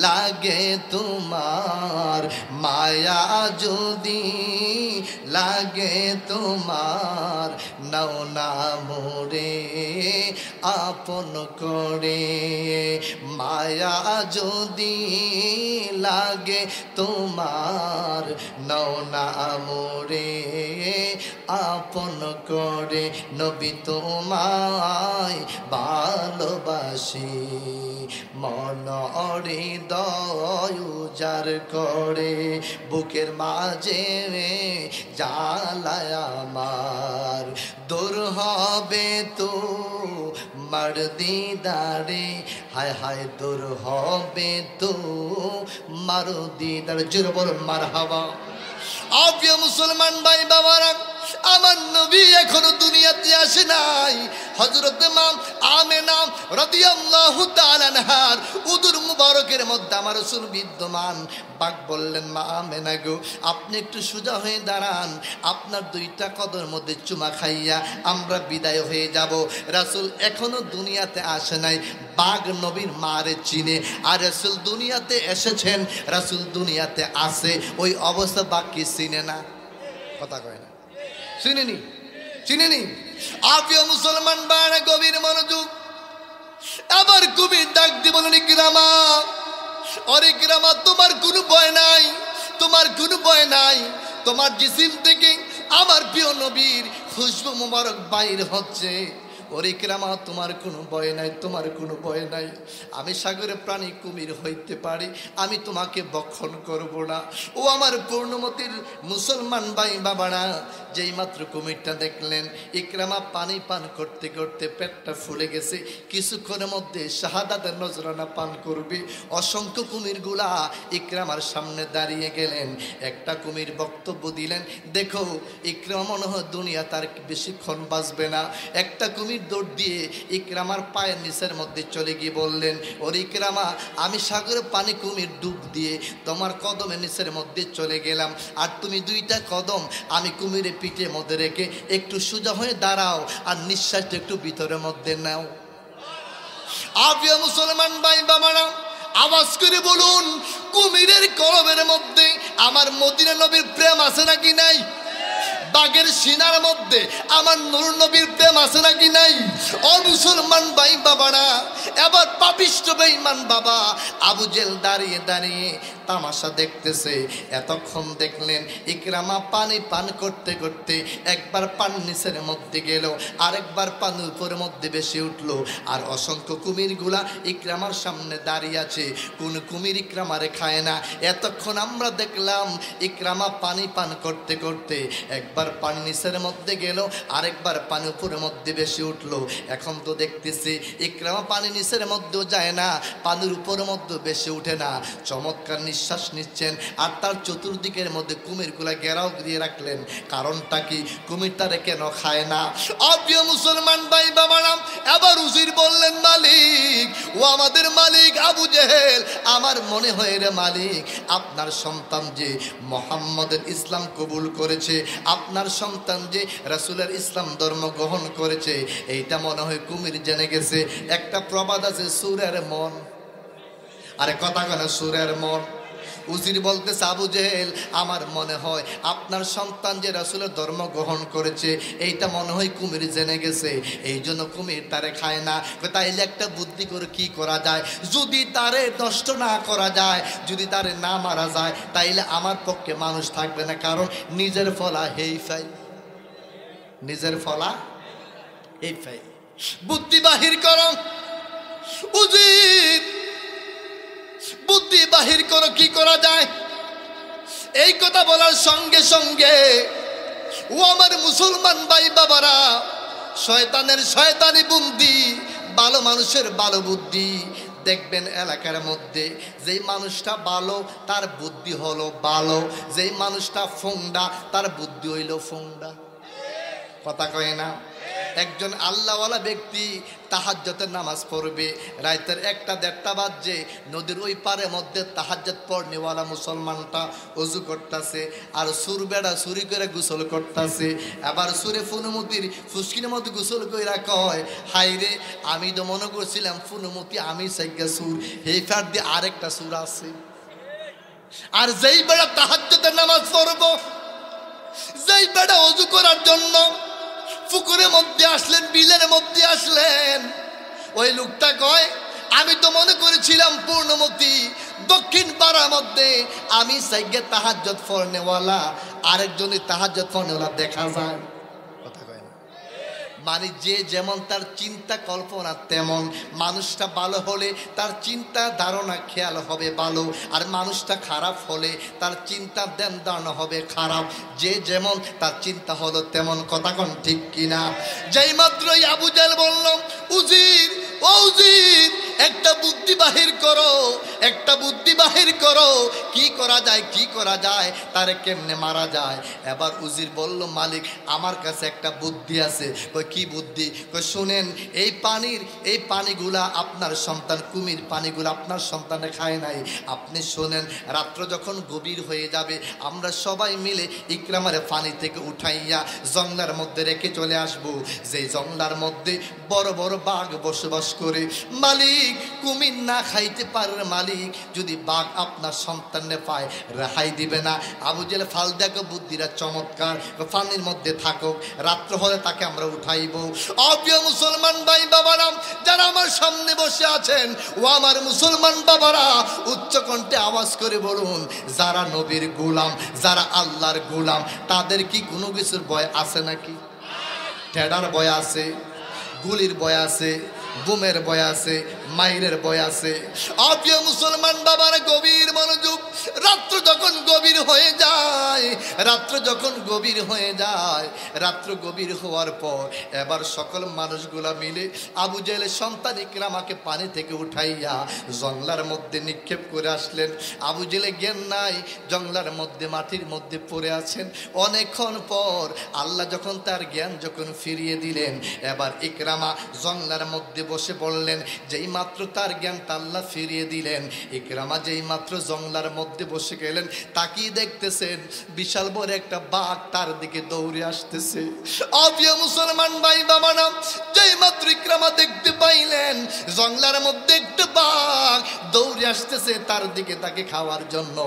লাগে তোমার, মায়া যদি লাগে তোমার, নাও না মোরে আপন করে, মায়া যদি লাগে তোমার, নাও না মোরে আপন করে, নবী তোমায় ভালোবাসি মন হৃদয় উজাড় করে, বুকের মাঝে জ্বালায় আমার, দূর হবে তোমার দিদারে, হায় হায় দূর হবে তোমার দিদারে। জোরে বলুন মারহাবা। আফিয়া মুসলমান ভাই বাবারা, আমার নবী এখনো দুনিয়াতে আসে নাই। হযরত মা আমেনা রাদিয়াল্লাহু তাআলা আনহার উদুর মুবারকের মধ্যে আমার রাসূল বিদ্যমান। বাক বললেন, মা আমেনা গো, আপনি একটু সোজা হয়ে দাঁড়ান, আপনার দুইটা কদমের মধ্যে চুমা খাইয়া আমরা বিদায় হয়ে যাব। রাসূল এখনো দুনিয়াতে আসে নাই, বাঘ নবীর মারে চিনে, আর রাসূল দুনিয়াতে এসেছেন, রাসূল দুনিয়াতে আসে, ওই অবস্থা বাকি চিনে না। কথা কয় না, চিনেনি চিনেনি। আফিয়া মুসলমান বাড়া গভীর মনোযোগ। আবার কুমির ডাক দিয়ে বলেন, ইকরামা, অরে ইকরামা, তোমার কোনো ভয় নাই, তোমার কোনো ভয় নাই। তোমার জিসিম থেকে আমার প্রিয় নবীর খুশবু মুবারক বাইর হচ্ছে। ওরে ইকরামা, তোমার কোনো ভয় নাই, তোমার কোনো ভয় নাই। আমি সাগরে প্রাণী কুমির হইতে পারি, আমি তোমাকে বক্ষণ করব না। ও আমার পূর্ণমতির মুসলমান ভাই বাবারা, যেই মাত্র কুমিরটা দেখলেন, ইকরামা পানি পান করতে করতে পেটটা ফুলে গেছে, কিছুক্ষণের মধ্যে শাহাদাতের নজরানা পান করবে। অসংখ্য কুমিরগুলা ইকরামার সামনে দাঁড়িয়ে গেলেন। একটা কুমির বক্তব্য দিলেন, দেখো ইকরামা মনে হয় দুনিয়া তার বেশিক্ষণ বাঁচবে না। একটা কুমির দৌড় দিয়ে ইকরামার পায়ের নিচের মধ্যে চলে গিয়ে বললেন, ওরে ইকরামা, আমি সাগরে পানি কুমির ডুব দিয়ে তোমার কদমের নিচের মধ্যে চলে গেলাম, আর তুমি দুইটা কদম আমি কুমিরের পিঠের মধ্যে রেখে একটু সোজা হয়ে দাঁড়াও, আর নিঃশ্বাসটা একটু ভিতরের মধ্যে নাও। আবিয়া মুসলমান ভাই বাবারা, আওয়াজ করে বলুন, কুমিরের কলবের মধ্যে আমার মদিনা নবীর প্রেম আছে নাকি নাই? বাগের সিনার মধ্যে আমার নূর নবীর প্রেম আছে নাকি নাই? ও মুসলমান ভাই বাবারা, এবার পাপিষ্ঠ বেঈমান বাবা আবু জেল দাঁড়িয়ে দাঁড়িয়ে তামাশা দেখতেছে। এতক্ষণ দেখলেন ইকরামা পানি পান করতে করতে একবার পান নিচের মধ্যে গেল, আরেকবার পানি উপরের মধ্যে বেশি উঠলো, আর অসংখ্য কুমিরগুলা ইকরামার সামনে দাঁড়িয়ে আছে। কোন কুমির ইকরামারে খায় না। এতক্ষণ আমরা দেখলাম ইকরামা পানি পান করতে করতে একবার পানি নিচের মধ্যে গেল, আরেকবার পানি উপরের মধ্যে বেশি উঠলো। এখন তো দেখতেছি ইকরামা পানি নিচের মধ্যেও যায় না, পানির উপরের মধ্যে বেশি উঠে না। চমৎকার নিঃশ্বাস নিচ্ছেন, আর তার চতুর্দিকের মধ্যে কুমিরগুলা ঘেরাও দিয়ে রাখলেন। কারণটা কি? কুমির তারে কেন খায় না? অপ্রিয় মুসলমান ভাই বাবারা, এবার উজির বললেন, মালিক, ও আমাদের মালিক আবু জেহেল, আমার মনে হয় রে মালিক, আপনার সন্তান যে মুহাম্মদের ইসলাম কবুল করেছে, আপনার সন্তান যে রাসূলের ইসলাম ধর্ম গ্রহণ করেছে, এইটা মনে হয় কুমির জেনে গেছে। একটা প্রবাদ আছে, সুরের মন। আরে কথা কেন, সুরের মন। উজির বলতেছে, আবু জেহেল, আমার মনে হয় আপনার সন্তান যে রাসূলের ধর্ম গ্রহণ করেছে, এইটা মনে হয় কুমির জেনে গেছে, এই জন্য কুমির তারে খায় না। তাইলে একটা বুদ্ধি করে কি করা যায়? যদি তারে নষ্ট না করা যায়, যদি তারে না মারা যায়, তাইলে আমার পক্ষে মানুষ থাকবে না। কারণ নিজের ফলা হেই ফাই, নিজের ফলা হেই ফাই। বুদ্ধি বাহির করো উজির, বুদ্ধি বাহির করো, কি করা যায়? এই কথা বলার সঙ্গে সঙ্গে ও আমার মুসলমান ভাই বাবারা, শয়তানের শয়তানি বুদ্ধি, ভালো মানুষের ভালো বুদ্ধি। দেখবেন এলাকার মধ্যে যেই মানুষটা ভালো তার বুদ্ধি হলো ভালো, যেই মানুষটা ফোংডা তার বুদ্ধি হইল ফোংডা। কথা কয় না? একজন আল্লাহওয়ালা ব্যক্তি তাহাজ্জুদের নামাজ পড়বে, রাতের 1টা-1:30 বাজে, নদীর ওই পারের মধ্যে তাহাজ্জুদ পড়নেওয়ালা মুসলমানটা ওযু করতেছে, আর সুর বেড়া চুরি করে গোসল করতেছে। আবার সুরে ফুনুমতির ফুসকিনের মধ্যে গোসল কইরা কয়, হাই রে, আমি তো মনে করছিলাম ফুনুমতি আমি সাইগা সুর, এই ফার দিয়ে আরেকটা সুর আছে। আর যেই বেড়া তাহাজ্জুদের নামাজ পড়বো, যেই বেড়া ওযু করার জন্য পুকুরের মধ্যে আসলেন, বিলের মধ্যে আসলেন, ওই লোকটা কয়, আমি তো মনে করেছিলাম পূর্ণমতি দক্ষিণ পাড়ার মধ্যে আমি সাইগে তাহাজ্জুদ পড়নেওয়ালা, আরেকজনের তাহাজ্জুদ পড়নেওয়ালা দেখা যায়। কথা কয় না? মানে যে যেমন তার চিন্তা কল্পনা তেমন। মানুষটা ভালো হলে তার চিন্তা ধারণা খেয়াল হবে ভালো, আর মানুষটা খারাপ হলে তার চিন্তা ধ্যান ধারণা হবে খারাপ। যে যেমন তার চিন্তা হলো তেমন। কথা কোন ঠিক কিনা? যেই মাত্রই আবু জেহেল বলল, উজির, ও উজির, একটা বুদ্ধি বাহির করো, একটা বুদ্ধি বাহির করো, কি করা যায়, কি করা যায়, তারে কেমনে মারা যায়। এবার উজির বলল, মালিক, আমার কাছে একটা বুদ্ধি আছে। কই কি বুদ্ধি? কই শুনেন, এই পানিগুলা আপনার সন্তান, কুমির পানিগুলা আপনার সন্তানে খায় নাই। আপনি শোনেন, রাত্র যখন গভীর হয়ে যাবে, আমরা সবাই মিলে ইকরামারে পানি থেকে উঠাইয়া জঙ্গলার মধ্যে রেখে চলে আসবো, যে জঙ্গলার মধ্যে বড় বড় বাঘ বসবাস করে। মালিক, মালিক, কুমির না খাইতে পারে মালিক, যদি বাঘ আপনার সন্তানরে পায় রেহাই দিবে না। আবু জেহেল ফাল দেখো বুদ্ধিরা চমৎকার, পানির মধ্যে থাকুক, রাত্র হলে তাকে আমরা উঠাইব। অপ্রিয় মুসলমান ভাই বাবারা যারা আমার সামনে বসে আছেন, ও আমার মুসলমান বাবারা উচ্চ কণ্ঠে আওয়াজ করে বলুন, যারা নবীর গোলাম, যারা আল্লাহর গোলাম, তাদের কি কোনো কিছুর ভয় আছে নাকি? ঠেডার ভয় আছে, গুলির ভয় আছে, বুমের ভয় আছে, মাইরের ভয় আছে। অপ্রিয় মুসলমান বাবার গভীর মনোযোগ। রাত্র যখন গভীর হয়ে যায়, রাত্র যখন গভীর হয়ে যায়, রাত্র গভীর হওয়ার পর এবার সকল মানুষগুলা মিলে আবু জেহেলের সন্তান ইকরামাকে পানি থেকে উঠাইয়া জংলার মধ্যে নিক্ষেপ করে আসলেন। আবু জেহেলে জ্ঞান নাই, জংলার মধ্যে মাটির মধ্যে পড়ে আছেন। অনেকক্ষণ পর আল্লাহ যখন তার জ্ঞান যখন ফিরিয়ে দিলেন, এবার ইকরামা জংলার মধ্যে বসে পড়লেন। যেই মাত্র তার জ্ঞানটা আল্লাহ ফিরিয়ে দিলেন, ইকরামা যেই মাত্র জংলার মধ্যে বসে গেলেন, তাকিয়ে দেখতেছেন বিশাল বড় একটা বাঘ তার দিকে দৌড়ে আসতেছে। অপ্রিয় মুসলমান ভাই বাবারা, যেই মাত্র ইকরামা দেখতে পাইলেন জংলার মধ্যে একটা বাঘ দৌড়ে আসতেছে তার দিকে তাকে খাওয়ার জন্য,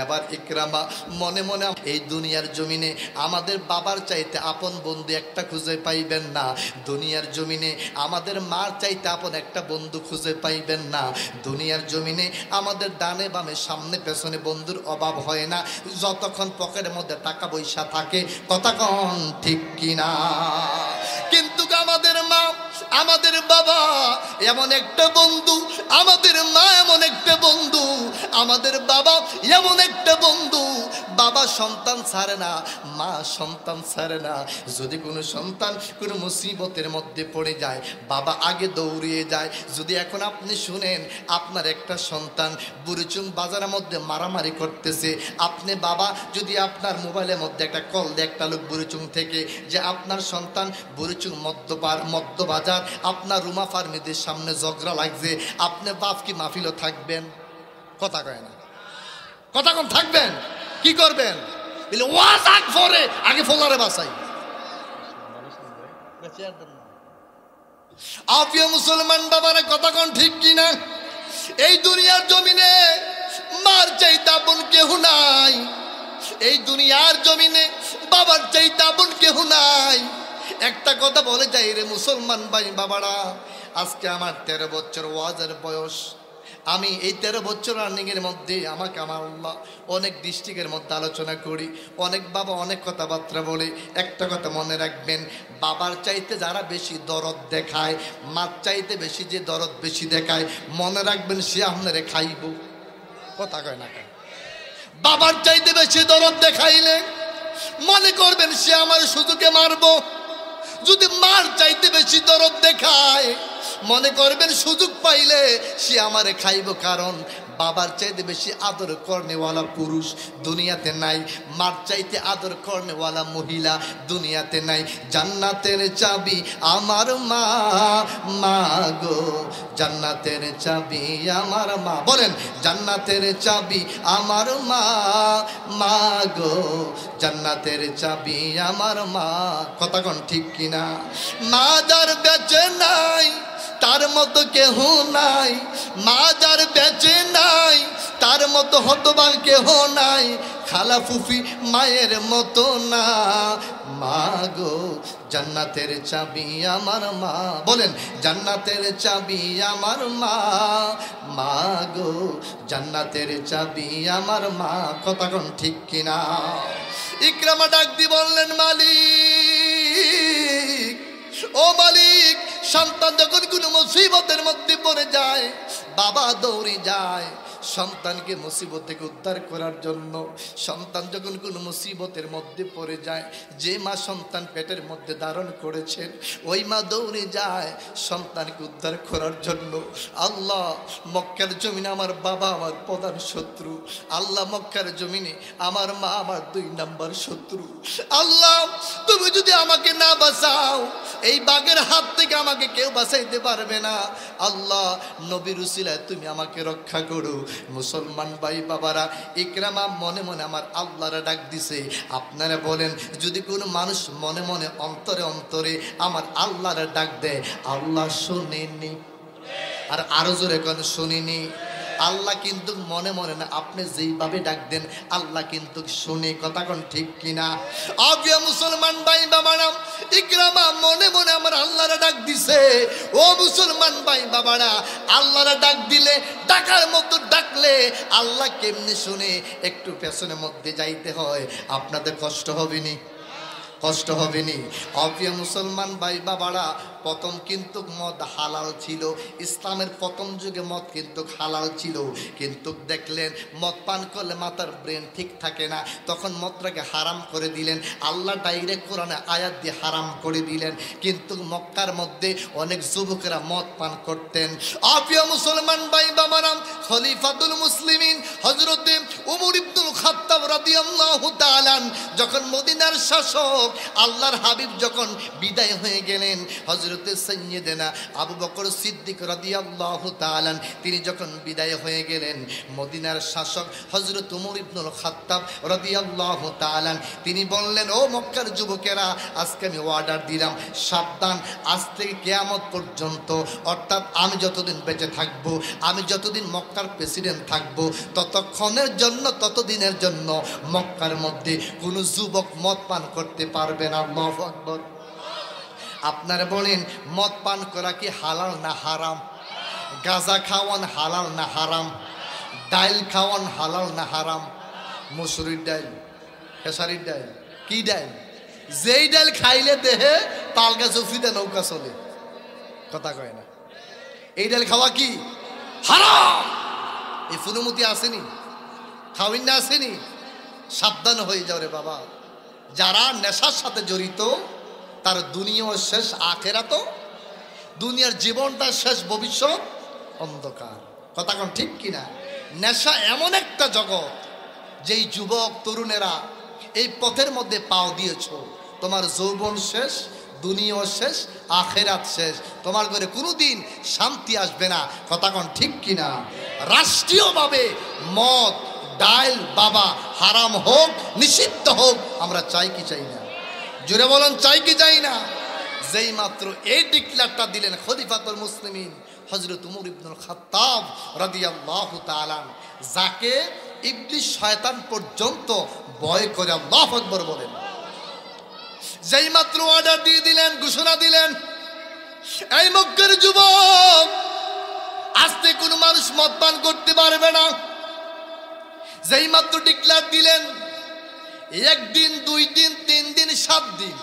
এবার ইকরামা মনে মনে, এই দুনিয়ার জমিনে আমাদের বাবার চাইতে আপন বন্ধু একটা খুঁজে পাইবেন না, দুনিয়ার জমিনে আমাদের মার চাইতে আপন একটা বন্ধু খুঁজে পাইবেন না, দুনিয়ার জমিনে আমাদের ডানে বামে সামনে পেছনে বন্ধুর অভাব হয় না, যতক্ষণ পকেটের মধ্যে টাকা পয়সা থাকে। কতক্ষণ ঠিক কিনা? কিন্তু আমাদের মা, আমাদের বাবা এমন একটা বন্ধু, আমাদের মা এমন একটা বন্ধু, আমাদের বাবা এমন একটা বন্ধু, বাবা সন্তান ছাড়ে না, মা সন্তান ছাড়ে না। যদি কোনো সন্তান কোনো মুসিবতের মধ্যে পড়ে যায়, বাবা আগে দৌড়িয়ে যায়। যদি এখন আপনি শুনেন আপনার একটা সন্তান বুড়িচুং বাজারের মধ্যে মারামারি করতেছে, আপনি বাবা যদি আপনার মোবাইলের মধ্যে একটা কল দেয় একটা লোক বুড়িচুং থেকে, যে আপনার সন্তান বুড়িচুং মধ্যবাজার আপনার রুমা ফার্মিদের সামনে ঝগড়া লাগছে, আপনি বাপ কি মাহফিলও থাকবেন? কথা কয় না, কথা কম থাকবেন? কি করবেন? ওয়াজ আগ পরে আগে ফোলারে বাসাই। আপিয়া মুসলমান বাবারা কথা কোন ঠিক কিনা? এই দুনিয়ার জমিনে মার চাইতে আপন কেহ নাই, এই দুনিয়ার জমিনে বাবার চাইতে আপন কেহ নাই। একটা কথা বলে যাই রে মুসলমান ভাই বাবারা, আজকে আমার 13 বছর ওয়াজের বয়স। আমি এই 13 বছর রানিংয়ের মধ্যে আমাকে আমার আল্লাহ অনেক ডিস্ট্রিক্টের মধ্যে আলোচনা করি, অনেক বাবা অনেক কথাবার্তা বলে। একটা কথা মনে রাখবেন, বাবার চাইতে যারা বেশি দরদ দেখায়, মার চাইতে বেশি যে দরদ বেশি দেখায়, মনে রাখবেন সে আপনারে খাইব। কথা কয় না কেন? বাবার চাইতে বেশি দরদ দেখাইলে মনে করবেন সে আমার শুধুকে মারবো। যদি মার চাইতে বেশি দরদ দেখায় মনে করবেন সুযোগ পাইলে সে আমারে খাইব। কারণ বাবার চাইতে বেশি আদর করনেওয়ালা পুরুষ দুনিয়াতে নাই, মার চাইতে আদর করনেওয়ালা মহিলা দুনিয়াতে নাই। জান্নাতের চাবি আমার মা, মা গো জান্নাতের চাবি আমার মা। বলেন, জান্নাতের চাবি আমার মা, মা গো জান্নাতের চাবি আমার মা। কথা কোন ঠিক কিনা? মা যার বেঁচে নাই তার মতো কেহ নাই, মা যার বেঁচে নাই তার মতো হতবাক কেহ নাই, খালা ফুফি মায়ের মতো না। মা গো জান্নাতের চাবি আমার মা। বলেন, জান্নাতের চাবি আমার মা, মা গো জান্নাতের চাবি আমার মা। কথা কোন ঠিক কিনা? ইকরামা ডাক দি বললেন, মালিক, ও মালিক, সন্তান যখন কোনো মুসিবতের মধ্যে পড়ে যায় বাবা দৌড়ে যায় সন্তানকে মুসিবত থেকে উদ্ধার করার জন্য। সন্তান যখন কোনো মুসিবতের মধ্যে পড়ে যায়, যে মা সন্তান পেটের মধ্যে ধারণ করেছেন ওই মা দৌড়ে যায় সন্তানকে উদ্ধার করার জন্য। আল্লাহ, মক্কার জমিনে আমার বাবা আমার প্রধান শত্রু, আল্লাহ মক্কার জমিনে আমার মা আমার 2 নম্বর শত্রু। আল্লাহ, তুমি যদি আমাকে না বাঁচাও এই বাঘের হাত থেকে আমাকে কেউ বাঁচাইতে পারবে না। আল্লাহ, নবীর উসিলায় তুমি আমাকে রক্ষা করো। মুসলমান ভাই বাবারা, ইকরামা মনে মনে আমার আল্লাহরে ডাক দিছে। আপনারা বলেন, যদি কোনো মানুষ মনে মনে অন্তরে অন্তরে আমার আল্লাহরে ডাক দেয়, আল্লাহ শোনেনি? আর আরো জোরে কোন শুনিনি। আল্লাহ কিন্তু মনে মনে না, আপনি যেইভাবে ডাক দেন আল্লাহ কিন্তু শুনে। কথা কোন ঠিক কিনা? আবিয়া মুসলমান ভাই বাবারা, ইকরামা মনে মনে আমার আল্লাহরা ডাক দিছে। ও মুসলমান ভাই বাবারা, আল্লাহরা ডাক দিলে, ডাকার মতো ডাকলে আল্লাহ কেমনে শুনে? একটু পেছনের মধ্যে যাইতে হয়। আপনাদের কষ্ট হবে নি? কষ্ট হবে নি? অপ্রিয় মুসলমান ভাই বাবারা, প্রথম কিন্তু মদ হালাল ছিল। ইসলামের প্রথম যুগে মদ কিন্তু হালাল ছিল, কিন্তু দেখলেন মদ পান করলে মাথার ব্রেন ঠিক থাকে না, তখন মদটাকে হারাম করে দিলেন। আল্লাহ ডাইরেক্ট কোরআনে আয়াত দিয়ে হারাম করে দিলেন। কিন্তু মক্কার মধ্যে অনেক যুবকেরা মদ পান করতেন। অপ্রিয় মুসলমান ভাই বাবারা, খলিফাতুল মুসলিমিন হযরতে উমর ইবনুল খাত্তাব রাদিয়াল্লাহু তাআলা যখন মদিনার শাসক, আল্লাহর হাবিব যখন বিদায় হয়ে গেলেন, হযরতে সাইয়্যিদানা আবু বকর সিদ্দিক রাদিয়াল্লাহু তাআলা তিনি যখন বিদায় হয়ে গেলেন, মদিনার শাসক হযরত উমর ইবনুল খাত্তাব রাদিয়াল্লাহু তাআলা তিনি বললেন, ও মক্কার যুবকেরা, আজকে আমি অর্ডার দিলাম, সাবধান, আজ থেকে কিয়ামত পর্যন্ত, অর্থাৎ আমি যতদিন বেঁচে থাকবো, আমি যতদিন মক্কার প্রেসিডেন্ট থাকবো, ততক্ষণের জন্য, ততদিনের জন্য মক্কার মধ্যে কোনো যুবক মদ পান করতে পারবে না। আল্লাহু আকবার। আপনারা বলেন, মদ পান করা কি হালাল না হারাম? গাঁজা খাওয়ান হালাল না হারাম? ডাইল খাওয়ান হালাল না হারাম? মসুরির ডাইল, খেসারির ডাইল, কি ডাইল? যেই ডাইল খাইলে দেহে তাল গাছ উফিদে নৌকা চলে। কথা কয় না? এই ডাইল খাওয়া কি হারাম? এই ফুনুমতি আসেনি, খাওয়িন না আসেনি? সাবধান হয়ে যাও রে বাবা। যারা নেশার সাথে জড়িত তার দুনিয়াও শেষ, আখেরাতও, দুনিয়ার জীবনটা শেষ, ভবিষ্যৎ অন্ধকার। কথা কোন ঠিক কিনা? নেশা এমন একটা জগৎ, যেই যুবক তরুণেরা এই পথের মধ্যে পাও দিয়েছ, তোমার যৌবন শেষ, দুনিয়াও শেষ, আখেরাত শেষ, তোমার ঘরে কোনোদিন শান্তি আসবে না। কথা কোন ঠিক কিনা? রাষ্ট্রীয়ভাবে মদ, ডাইল, বাবা হারাম হোক, নিষিদ্ধ হোক, আমরা চাই কি চাই না? জোরে বলেন, চাই কি চাই না? যেই মাত্র এই ডিক্লেয়ারটা দিলেন খলিফাতুল মুসলিমিন হযরত উমর ইবনুল খাত্তাব রাদিয়াল্লাহু তাআলা, যাকে ইবলিস শয়তান পর্যন্ত ভয় করে, আল্লাহু আকবার বলেন, যেই মাত্র অর্ডার দিয়ে দিলেন, ঘোষণা দিলেন, এই মক্কার যুবক, আজকে কোনো মানুষ মদ পান করতে পারবে না। যেই মাত্র ডিক্লেয়ার দিলেন, একদিন, 2 দিন, 3 দিন, 7 দিন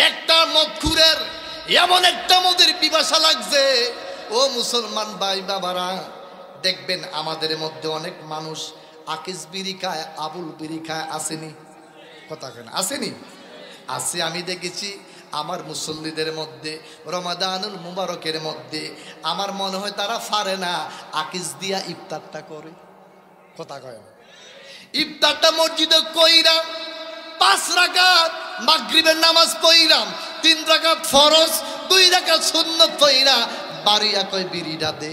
একটা মদখুরের এমন একটা মদের পিপাসা লাগছে। ও মুসলমান ভাই বাবারা, দেখবেন আমাদের মধ্যে অনেক মানুষ আকিস বিড়ি খায়, আবুল বিড়ি খায়, আসেনি? কথা কেন আসেনি? আছে। আমি দেখেছি আমার মুসল্লিদের মধ্যে রমাদানুল মুবারকের মধ্যে আমার মনে হয় তারা পারে না আকিস দিয়া ইফতারটা করে। কথা কয় না? ইফতারটা মসজিদে কইরা 5 রাকাত মাগরিবের নামাজ পড়িলাম, 3 রাকাত ফরজ, 2 রাকাত সুন্নাত পড়িরা বাড়িয়া কয় বিড়িটা দে।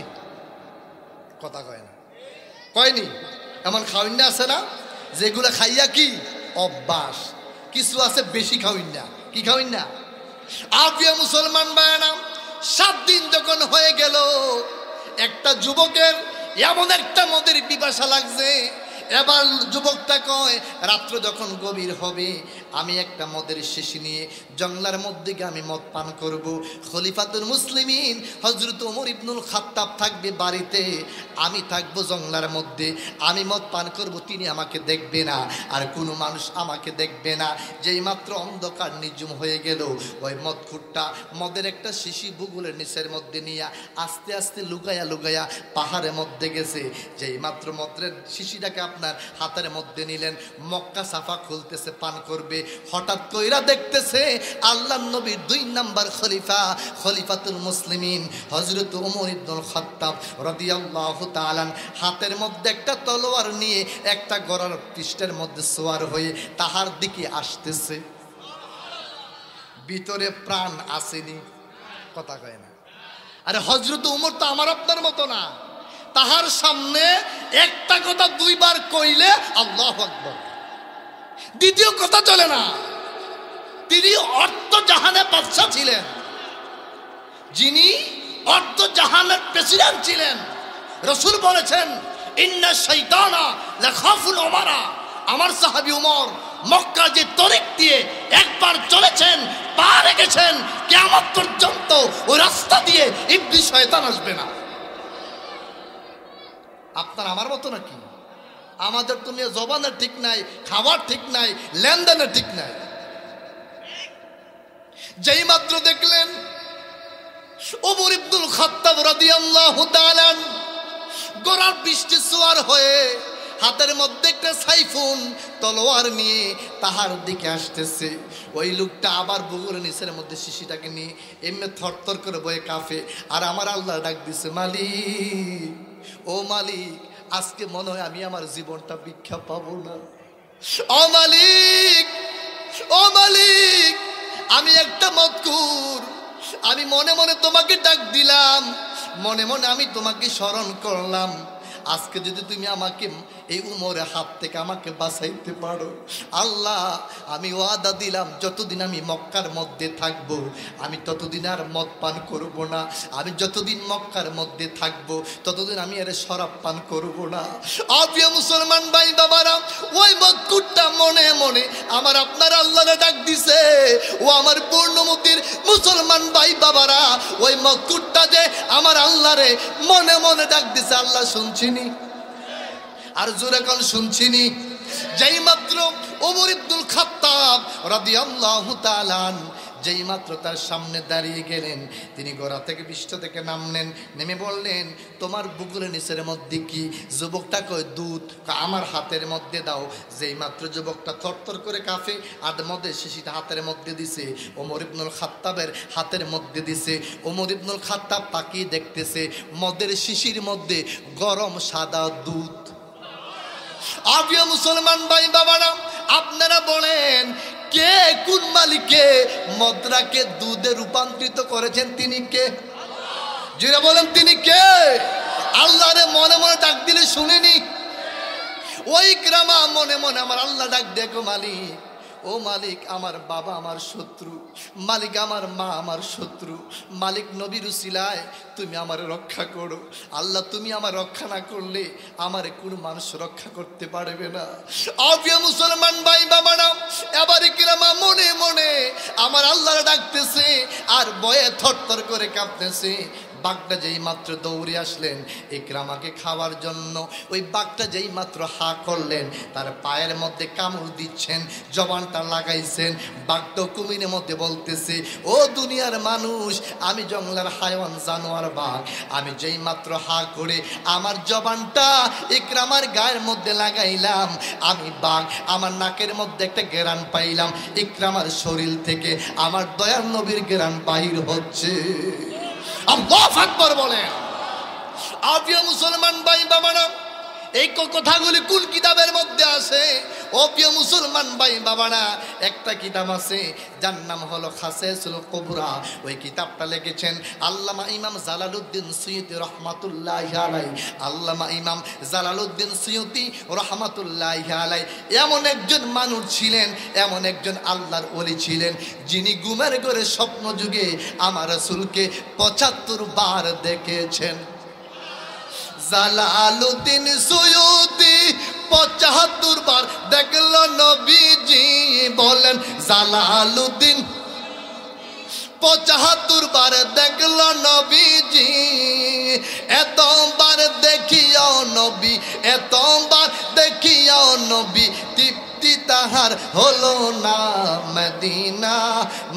কথা কয় না? কয়নি? এমন খাওয়িন না আছে না, যেগুলো খাইয়া কি অভ্যাস, কিছু আছে বেশি খাওয়িন না। কি খাওয়িন না? আফিয়া মুসলমান বায়ানা, 7 দিন যখন হয়ে গেল, একটা যুবকের এমন একটা মদের পিপাসা লাগছে। এবার যুবকটা কয়, রাত্র যখন গভীর হবে আমি একটা মদের শিশি নিয়ে জঙ্গলার মধ্যে গিয়ে আমি মদ পান করব। খলিফাতুল মুসলিমিন হযরত ওমর ইবনুল খাত্তাব থাকবে বাড়িতে, আমি থাকবো জঙ্গলার মধ্যে, আমি মদ পান করব, তিনি আমাকে দেখবে না, আর কোনো মানুষ আমাকে দেখবে না। যেই মাত্র অন্ধকার নিঝুম হয়ে গেল, ওই মদখুরটা মদের একটা শিশি বুগুলের নিচের মধ্যে নিয়ে আস্তে আস্তে লুকায়া লুকায়া পাহাড়ের মধ্যে গেছে। যেই মাত্র মদের শিশিটাকে আপনার হাতের মধ্যে নিলেন, মক্কা সাফা খুলতেছে, পান করবে, হঠাৎ কইরা দেখতেছে আল্লাহর নবীর 2 নাম্বার খলিফা খলিফাতুল মুসলিমিন হযরত ওমর ইবনুল খাত্তাব রাদিয়াল্লাহু তাআলা হাতের মধ্যে একটা তলোয়ার নিয়ে একটা ঘোড়ার পৃষ্ঠের মধ্যে সওয়ার হয়ে তাহার দিকে আসতেছে। ভিতরে প্রাণ আসেনি। কথা কয় না? আরে হযরত ওমর তো আমার আপনার মতো না, তাহার সামনে একটা কথা 2 বার কইলে আল্লাহু আকবার, দ্বিতীয় কথা চলে না। তিনি অর্থ জাহানে বাদশা ছিলেন, যিনি অর্ধ জাহানের প্রেসিডেন্ট ছিলেন। রাসূল বলেছেন ইন্না শাইতানা লাখাফুল উমারা, আমার সাহাবী উমর মক্কা যে তরিক দিয়ে একবার চলেছেন, পা রেখেছেন, কিয়ামত পর্যন্ত ওই রাস্তা দিয়ে ইবলিস শয়তান আসবে না। আপনার আমার মতো নাকি? আমাদের তো নিয়ে জবানের ঠিক নাই, খাবার ঠিক নাই, লেনদেনের ঠিক নাই। যেই মাত্র দেখলেন ওমর ইবনুল খাত্তাব রাদিয়াল্লাহু তাআলা গোরার বৃষ্টি সোয়ার হয়ে হাতের মধ্যে একটা সাইফুন তলোয়ার নিয়ে তাহার দিকে আসতেছে, ওই লোকটা আবার বুগুর নিচের মধ্যে শিশিটাকে নিয়ে এমনি থরথর করে বয়ে কাঁপে। আর আমার আল্লাহ ডাক দিছে, মালিক, ও মালিক, আজকে মনে হয় আমি আমার জীবনটা ভিক্ষা পাবো না। ও মালিক, ও মালিক, আমি একটা মতকুর, আমি মনে মনে তোমাকে ডাক দিলাম, মনে মনে আমি তোমাকে স্মরণ করলাম। আজকে যদি তুমি আমাকে এই উমরের হাত থেকে আমাকে বাঁচাইতে পারো, আল্লাহ আমি ওয়াদা দিলাম যতদিন আমি মক্কার মধ্যে থাকবো আমি ততদিন আর মদ পান করব না, আমি যতদিন মক্কার মধ্যে থাকবো ততদিন আমি আর শরাব পান করব না। প্রিয় মুসলমান ভাই বাবারা, ওই মদকুরটা মনে মনে আমার আপনার আল্লাহরে ডাক দিছে। ও আমার পূর্ণমতির মুসলমান ভাই বাবারা, ওই মদকুরটা যে আমার আল্লাহরে মনে মনে ডাক দিছে, আল্লাহ শুনছিনি? আর জোরে কোন শুনছিনি? যেই মাত্র ওমর ইবনুল খাত্তাব রাদিয়াল্লাহু তাআলা যেই মাত্র তার সামনে দাঁড়িয়ে গেলেন, তিনি গোরা থেকে বৃষ্টি থেকে নামলেন, নেমে বললেন, তোমার বুকুরের নিচের মধ্যে কি? যুবকটা কয়, দুধ। আমার হাতের মধ্যে দাও। যেই মাত্র যুবকটা থরথর করে কাঁপে, আর মধ্যে শিশিটা হাতের মধ্যে দিছে, ওমর ইবনুল খাত্তাবের হাতের মধ্যে দিছে। ওমর ইবনুল খাত্তাব তাকিয়ে দেখতেছে, মদের শিশির মধ্যে গরম সাদা দুধ। প্রিয় মুসলমান ভাই বাবারা, আপনারা বলেন কে কোন মালিকে মদরাকে দুধে রূপান্তরিত করেছেন? তিনি কে? যারা বলেন তিনি কে? আল্লাহরে মনে মনে ডাক দিলে শুনেনি? ওই ইকরামা মনে মনে আমার আল্লাহ ডাক দেখো, মালিক, ও মালিক, আমার বাবা আমার শত্রু, মালিক আমার মা আমার শত্রু, মালিক নবীর উসিলায় তুমি আমার রক্ষা করো। আল্লাহ তুমি আমার রক্ষা না করলে আমার কোনো মানুষ রক্ষা করতে পারবে না। প্রিয় মুসলমান ভাই বাবারা, এবার ইকরামা মনে মনে আমার আল্লাহর ডাকতেছে আর ভয়ে থরথর করে কাঁপতেছে। বাঘটা যেই মাত্র দৌড়ে আসলেন ইকরামাকে খাওয়ার জন্য, ওই বাঘটা যেই মাত্র হা করলেন, তার পায়ের মধ্যে কামড় দিচ্ছেন, জবানটা লাগাইছেন। বাঘটা কুমিরের মধ্যে বলতেছে, ও দুনিয়ার মানুষ, আমি জঙ্গলের হায়ওয়ান জানোয়ার বাঘ, আমি যেই মাত্র হা করে আমার জবানটা ইকরামার গায়ের মধ্যে লাগাইলাম, আমি বাঘ, আমার নাকের মধ্যে একটা ঘেরান পাইলাম, ইকরামার শরীর থেকে আমার দয়ার নবীর ঘেরান বাহির হচ্ছে। আল্লাহু আকবার বলেন। প্রিয় মুসলমান ভাই বাবারা, এই কথাগুলি কোন কিতাবের মধ্যে আছে? ও প্রিয় মুসলমান ভাই বাবারা, একটা কিতাব আছে যার নাম হলো খাসাইসুল কুবরা। ওই কিতাবটা লিখেছেন আল্লামা ইমাম জালালউদ্দিন সুয়ুতী রহমাতুল্লাহি আলাইহি। আল্লামা ইমাম জালালউদ্দিন সুয়ুতী রহমাতুল্লাহি আলাইহি এমন একজন মানুষ ছিলেন, এমন একজন আল্লাহর ওলি ছিলেন, যিনি ঘুমের ঘরে স্বপ্ন যুগে আমার রাসূলকে ৭৫ বার দেখেছেন। জালালউদ্দিন সুয়ুতী ৭৫ বার দেখল নবীজি, বলেন জালালউদ্দিন ৭৫ বার দেখল নবীজি। এতবার দেখিও নবী, এতবার দেখিও নবী, তৃপ্তি তাহার হলো না। মদিনা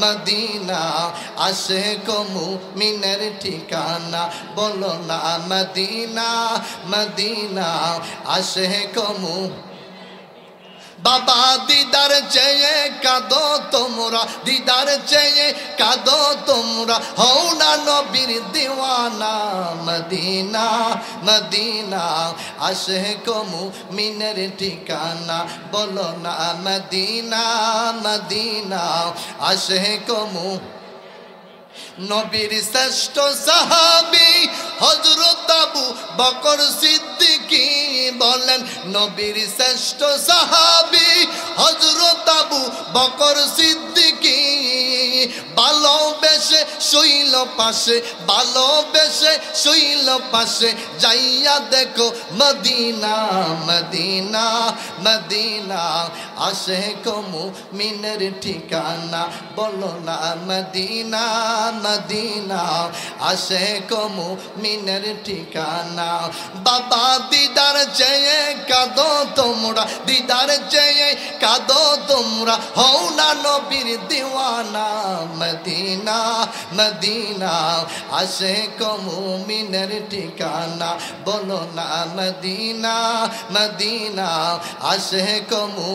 মদিনা আশিক মুমিনের ঠিকানা, বলো না মদিনা মদিনা আশিক মুমিন। বাবা দিদার চেয়ে কাঁদো তোমরা, দিদার চেয়ে কাঁদো তোমরা, হও না নবীর দিওয়ানা। মদিনা মদিনা আশিক মুমিনের ঠিকানা, বলো না মদিনা মদিনা আশিক মুমিন। নবীর শ্রেষ্ঠ সাহাবী হযরত আবু বকর সিদ্দিকী, বলেন নবীর শ্রেষ্ঠ সাহাবী হযরত আবু বকর সিদ্দিকী, ভালোবেসে শুইল পাশে ভালোবেসে শুইল পাশে যাইয়া দেখো মদিনা মদিনা মদিনা আসে কমু মিনের ঠিকানা বলো না মদিনা মদিনা আসে কমু মিনের ঠিকানা বাবা দিদার চেয়ে কাঁদো তোমরা দিদার চেয়ে কাঁদো তোমরা হও না নবীর দিওয়ানা মদিনা মদিনা আসে কমু মিনের ঠিকানা বলো না মদিনা মদিনা আসে কমু